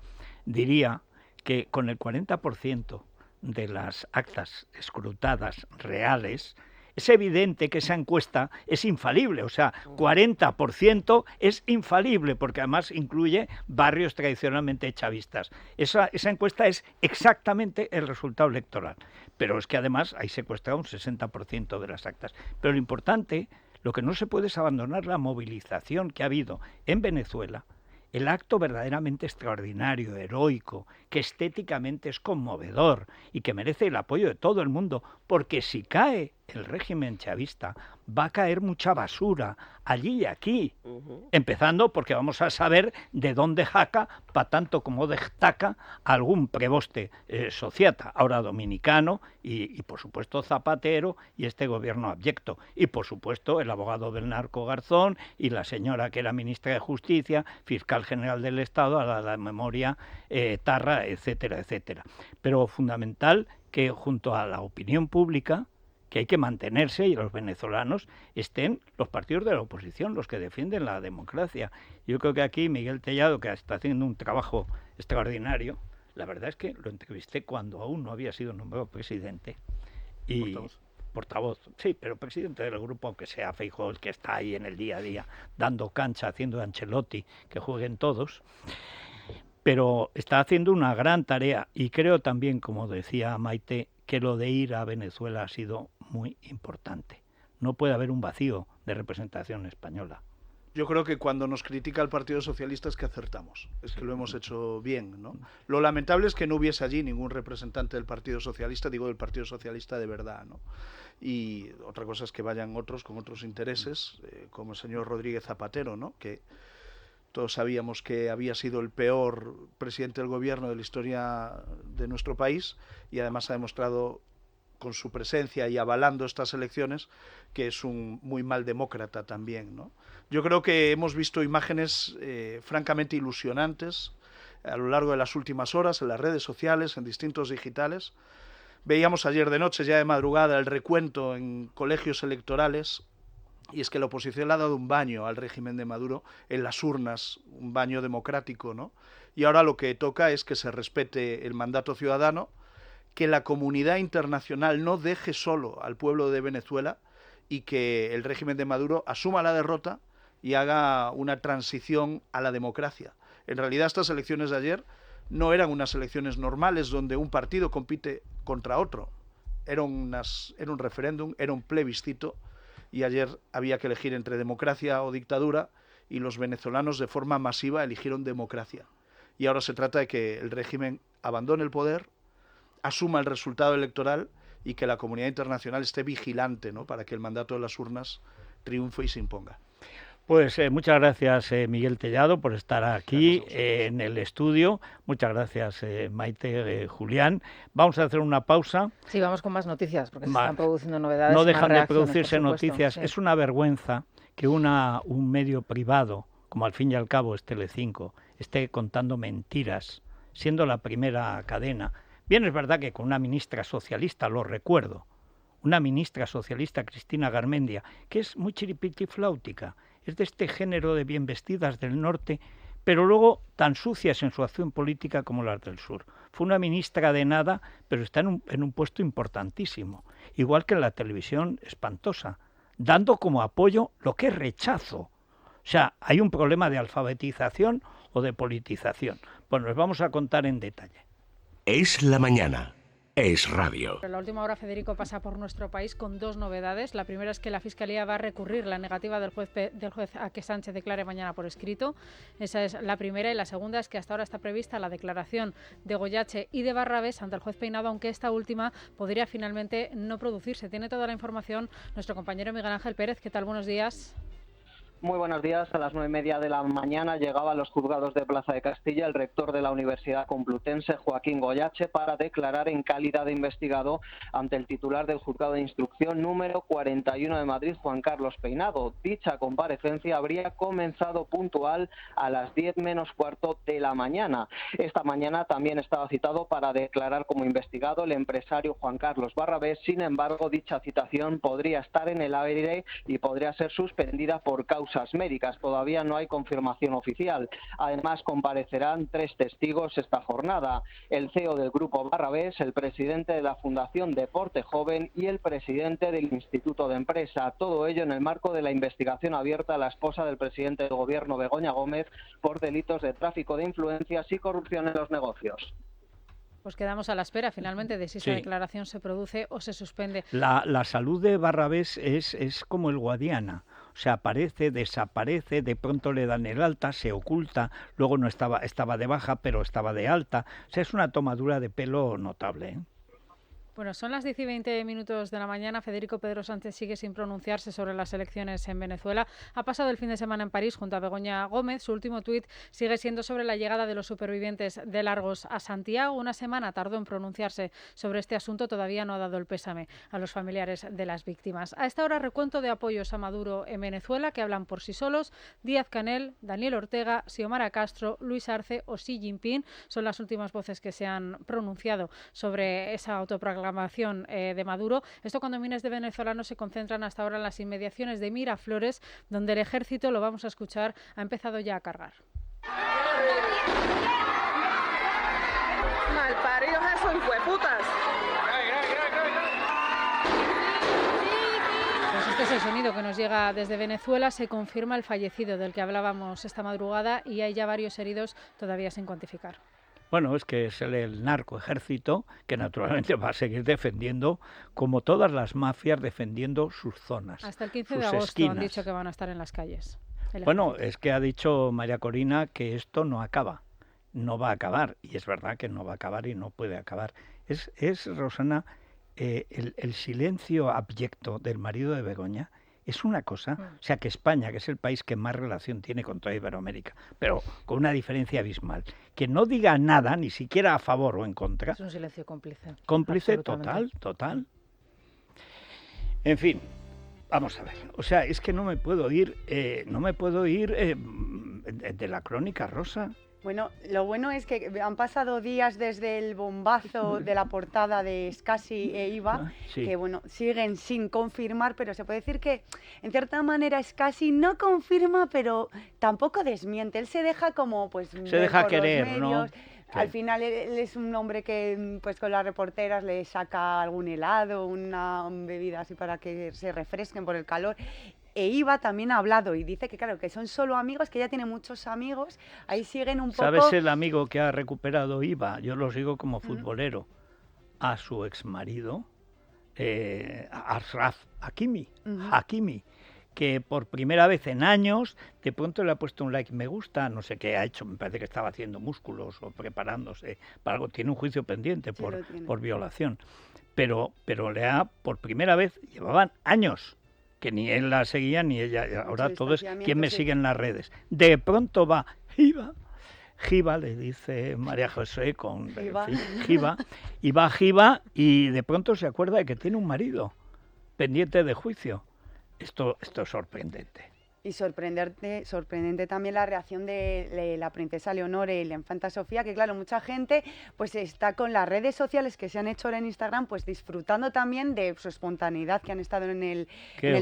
diría que con el 40% de las actas escrutadas reales, es evidente que esa encuesta es infalible, o sea, 40% es infalible, porque además incluye barrios tradicionalmente chavistas. Esa encuesta es exactamente el resultado electoral, pero es que además hay secuestrado un 60% de las actas. Pero lo importante, lo que no se puede es abandonar la movilización que ha habido en Venezuela, el acto verdaderamente extraordinario, heroico, que estéticamente es conmovedor y que merece el apoyo de todo el mundo, porque si cae el régimen chavista, va a caer mucha basura allí y aquí, empezando porque vamos a saber de dónde jaca, para tanto como destaca algún preboste sociata, ahora dominicano, y por supuesto Zapatero y este gobierno abyecto, y por supuesto el abogado del narco Garzón y la señora que era ministra de Justicia, fiscal general del Estado, a la memoria Tarra, etcétera, etcétera. Pero fundamental que junto a la opinión pública, que hay que mantenerse, y los venezolanos estén los partidos de la oposición, los que defienden la democracia. Yo creo que aquí Miguel Tellado, que está haciendo un trabajo extraordinario, la verdad es que lo entrevisté cuando aún no había sido nombrado presidente. Y portavoz, sí, pero presidente del grupo, aunque sea Feijóo el que está ahí en el día a día, dando cancha, haciendo de Ancelotti, que jueguen todos. Pero está haciendo una gran tarea, y creo también, como decía Maite, que lo de ir a Venezuela ha sido muy importante. No puede haber un vacío de representación española. Yo creo que cuando nos critica el Partido Socialista es que acertamos, es que lo hemos hecho bien, ¿no? Lo lamentable es que no hubiese allí ningún representante del Partido Socialista, digo del Partido Socialista de verdad, ¿no? Y otra cosa es que vayan otros con otros intereses, como el señor Rodríguez Zapatero, ¿no? Que todos sabíamos que había sido el peor presidente del gobierno de la historia de nuestro país, y además ha demostrado con su presencia y avalando estas elecciones que es un muy mal demócrata también, ¿no? Yo creo que hemos visto imágenes francamente ilusionantes a lo largo de las últimas horas en las redes sociales, en distintos digitales. Veíamos ayer de noche, ya de madrugada, el recuento en colegios electorales. Y es que la oposición le ha dado un baño al régimen de Maduro en las urnas, un baño democrático, ¿no? Y ahora lo que toca es que se respete el mandato ciudadano, que la comunidad internacional no deje solo al pueblo de Venezuela y que el régimen de Maduro asuma la derrota y haga una transición a la democracia. En realidad estas elecciones de ayer no eran unas elecciones normales donde un partido compite contra otro. Era un referéndum, era un plebiscito, y ayer había que elegir entre democracia o dictadura, y los venezolanos de forma masiva eligieron democracia. Y ahora se trata de que el régimen abandone el poder, asuma el resultado electoral y que la comunidad internacional esté vigilante, ¿no?, para que el mandato de las urnas triunfe y se imponga. Pues muchas gracias, Miguel Tellado, por estar aquí en el estudio. Muchas gracias, Maite, Julián. Vamos a hacer una pausa. Sí, vamos con más noticias, porque se están produciendo novedades. No dejan de producirse noticias. Sí. Es una vergüenza que un medio privado, como al fin y al cabo es Telecinco, esté contando mentiras, siendo la primera cadena. Bien, es verdad que con una ministra socialista, lo recuerdo, una ministra socialista, Cristina Garmendia, que es muy chiripitifláutica, es de este género de bien vestidas del norte, pero luego tan sucias en su acción política como las del sur. Fue una ministra de nada, pero está en un puesto importantísimo, igual que en la televisión espantosa, dando como apoyo lo que es rechazo. O sea, hay un problema de alfabetización o de politización. Bueno, les vamos a contar en detalle. Es la mañana. Es radio. La última hora, Federico, pasa por nuestro país con dos novedades. La primera es que la Fiscalía va a recurrir la negativa del juez a que Sánchez declare mañana por escrito. Esa es la primera. Y la segunda es que hasta ahora está prevista la declaración de Goyache y de Barrabés ante el juez Peinado, aunque esta última podría finalmente no producirse. Tiene toda la información nuestro compañero Miguel Ángel Pérez. ¿Qué tal? Buenos días. Muy buenos días. A las 9:30 de la mañana llegaba a los juzgados de Plaza de Castilla el rector de la Universidad Complutense, Joaquín Goyache, para declarar en calidad de investigado ante el titular del juzgado de instrucción número 41 de Madrid, Juan Carlos Peinado. Dicha comparecencia habría comenzado puntual a las 10 menos cuarto de la mañana. Esta mañana también estaba citado para declarar como investigado el empresario Juan Carlos Barrabés. Sin embargo, dicha citación podría estar en el aire y podría ser suspendida por causa causas médicas. Todavía no hay confirmación oficial. Además, comparecerán 3 testigos esta jornada: el CEO del Grupo Barrabés, el presidente de la Fundación Deporte Joven y el presidente del Instituto de Empresa. Todo ello en el marco de la investigación abierta a la esposa del presidente del Gobierno, Begoña Gómez, por delitos de tráfico de influencias y corrupción en los negocios. Pues quedamos a la espera finalmente de si esa declaración se produce o se suspende. La salud de Barrabés es como el Guadiana. O sea, aparece, desaparece, de pronto le dan el alta, se oculta, luego no estaba de baja, pero estaba de alta. O sea, es una tomadura de pelo notable, ¿eh? Bueno, son las 10 y 20 minutos de la mañana. Federico Pedro Sánchez sigue sin pronunciarse sobre las elecciones en Venezuela. Ha pasado el fin de semana en París junto a Begoña Gómez. Su último tuit sigue siendo sobre la llegada de los supervivientes de Largos a Santiago. Una semana tardó en pronunciarse sobre este asunto. Todavía no ha dado el pésame a los familiares de las víctimas. A esta hora, recuento de apoyos a Maduro en Venezuela que hablan por sí solos. Díaz-Canel, Daniel Ortega, Xiomara Castro, Luis Arce o Xi Jinping son las últimas voces que se han pronunciado sobre esa autoproclamación de Maduro. Esto cuando miles de venezolanos se concentran hasta ahora en las inmediaciones de Miraflores, donde el ejército, lo vamos a escuchar, ha empezado ya a cargar. Malparidos esos hijueputas. Pues este es el sonido que nos llega desde Venezuela. Se confirma el fallecido del que hablábamos esta madrugada y hay ya varios heridos todavía sin cuantificar. Bueno, es que es el narcoejército que naturalmente va a seguir defendiendo, como todas las mafias, defendiendo sus zonas. Hasta el 15 sus de agosto esquinas. Han dicho que van a estar en las calles. Bueno, es que ha dicho María Corina que esto no acaba, no va a acabar. Y es verdad que no va a acabar y no puede acabar. Es Rosana, el silencio abyecto del marido de Begoña. Es una cosa, o sea, que España, que es el país que más relación tiene con toda Iberoamérica, pero con una diferencia abismal, que no diga nada, ni siquiera a favor o en contra. Es un silencio cómplice. Cómplice total. En fin, vamos a ver. O sea, es que no me puedo ir de la crónica rosa. Bueno, lo bueno es que han pasado días desde el bombazo de la portada de Scassi e IVA, que bueno, siguen sin confirmar, pero se puede decir que en cierta manera Scassi no confirma, pero tampoco desmiente. Él se deja como pues se deja querer, medios, ¿no? Al final él es un hombre que pues con las reporteras le saca algún helado, una bebida así para que se refresquen por el calor. E IVA también ha hablado y dice que claro, que son solo amigos, que ella tiene muchos amigos, ahí siguen un poco... ¿Sabes el amigo que ha recuperado IVA? Yo lo sigo como futbolero, a su exmarido, Ashraf Hakimi, que por primera vez en años, de pronto le ha puesto un like, me gusta, no sé qué ha hecho, me parece que estaba haciendo músculos o preparándose para algo, tiene un juicio pendiente por violación, pero le ha, por primera vez, llevaban años, que ni él la seguía ni ella, ahora todo es quién me sigue en las redes. De pronto va Giva, le dice María José con Giva, y va Giva y de pronto se acuerda de que tiene un marido pendiente de juicio. Esto es sorprendente. Y sorprendente también la reacción de la princesa Leonor y la infanta Sofía, que claro, mucha gente pues está con las redes sociales que se han hecho ahora en Instagram, pues disfrutando también de su espontaneidad, que han estado en el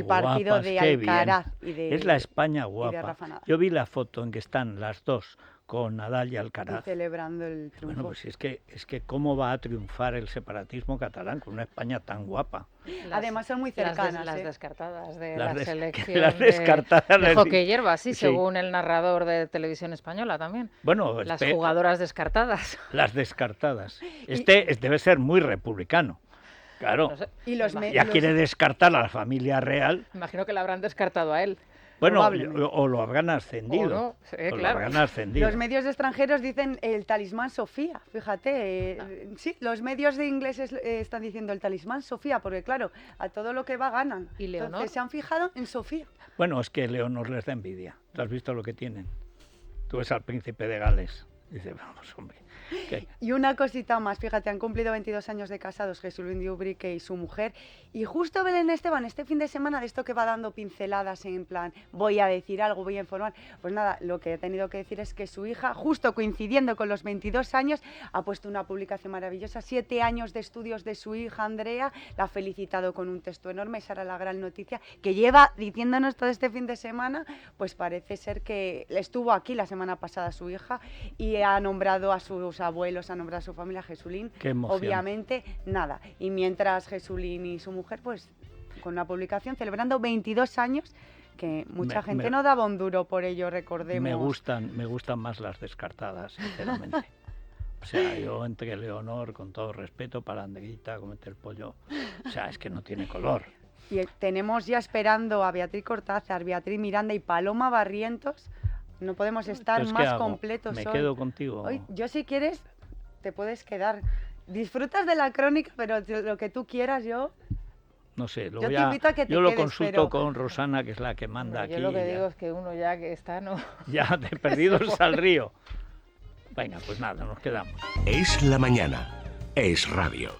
partido de Alcaraz. Es la España guapa. Yo vi la foto en que están las dos con Nadal y Alcaraz. Y celebrando el triunfo. Bueno, pues es que cómo va a triunfar el separatismo catalán con una España tan guapa. Además son muy cercanas. Las descartadas de la selección las descartadas de hockey hierba, sí, según el narrador de Televisión Española también. Bueno, las jugadoras descartadas. Las descartadas. Debe ser muy republicano. Claro. No sé. Ya quiere descartar a la familia real. Imagino que la habrán descartado a él. Bueno, o lo habrán ascendido. No, claro. Lo habrán ascendido. Los medios extranjeros dicen el talismán Sofía, fíjate. Sí, los medios de ingleses están diciendo el talismán Sofía, porque claro, a todo lo que va ganan. ¿Y Leonor? Entonces se han fijado en Sofía. Bueno, es que Leonor les da envidia. ¿Tú has visto lo que tienen? Tú ves al príncipe de Gales. Dice, vamos, hombre. ¿Qué? Y una cosita más, fíjate, han cumplido 22 años de casados Jesulín de Ubrique y su mujer, y justo Belén Esteban, este fin de semana, de esto que va dando pinceladas en plan, voy a decir algo, voy a informar, pues nada, lo que he tenido que decir es que su hija, justo coincidiendo con los 22 años, ha puesto una publicación maravillosa, 7 años de estudios de su hija Andrea, la ha felicitado con un texto enorme, esa era la gran noticia, que lleva diciéndonos todo este fin de semana, pues parece ser que estuvo aquí la semana pasada su hija y ha nombrado a sus abuelos, ha nombrado a su familia Jesulín, Qué emoción. obviamente nada, y mientras Jesulín y su mujer pues con una publicación celebrando 22 años, que mucha gente no daba un duro por ello, recordemos. Me gustan más las descartadas, sinceramente. O sea, yo entre Leonor, con todo respeto, para Andreita, comete el pollo, o sea, es que no tiene color. Y tenemos ya esperando a Beatriz Cortázar, Beatriz Miranda y Paloma Barrientos. No podemos estar Entonces, más ¿qué hago? completos ¿Me hoy. quedo contigo? Hoy, yo si quieres, te puedes quedar. Disfrutas de la crónica, pero lo que tú quieras, yo... No sé, Yo te invito a que te yo lo quedes, consulto pero- con Rosana, que es la que manda Yo aquí. lo que y digo es que uno ya que está, no... ya de perdidos al río. Venga, pues nada, nos quedamos. Es la mañana. Es radio.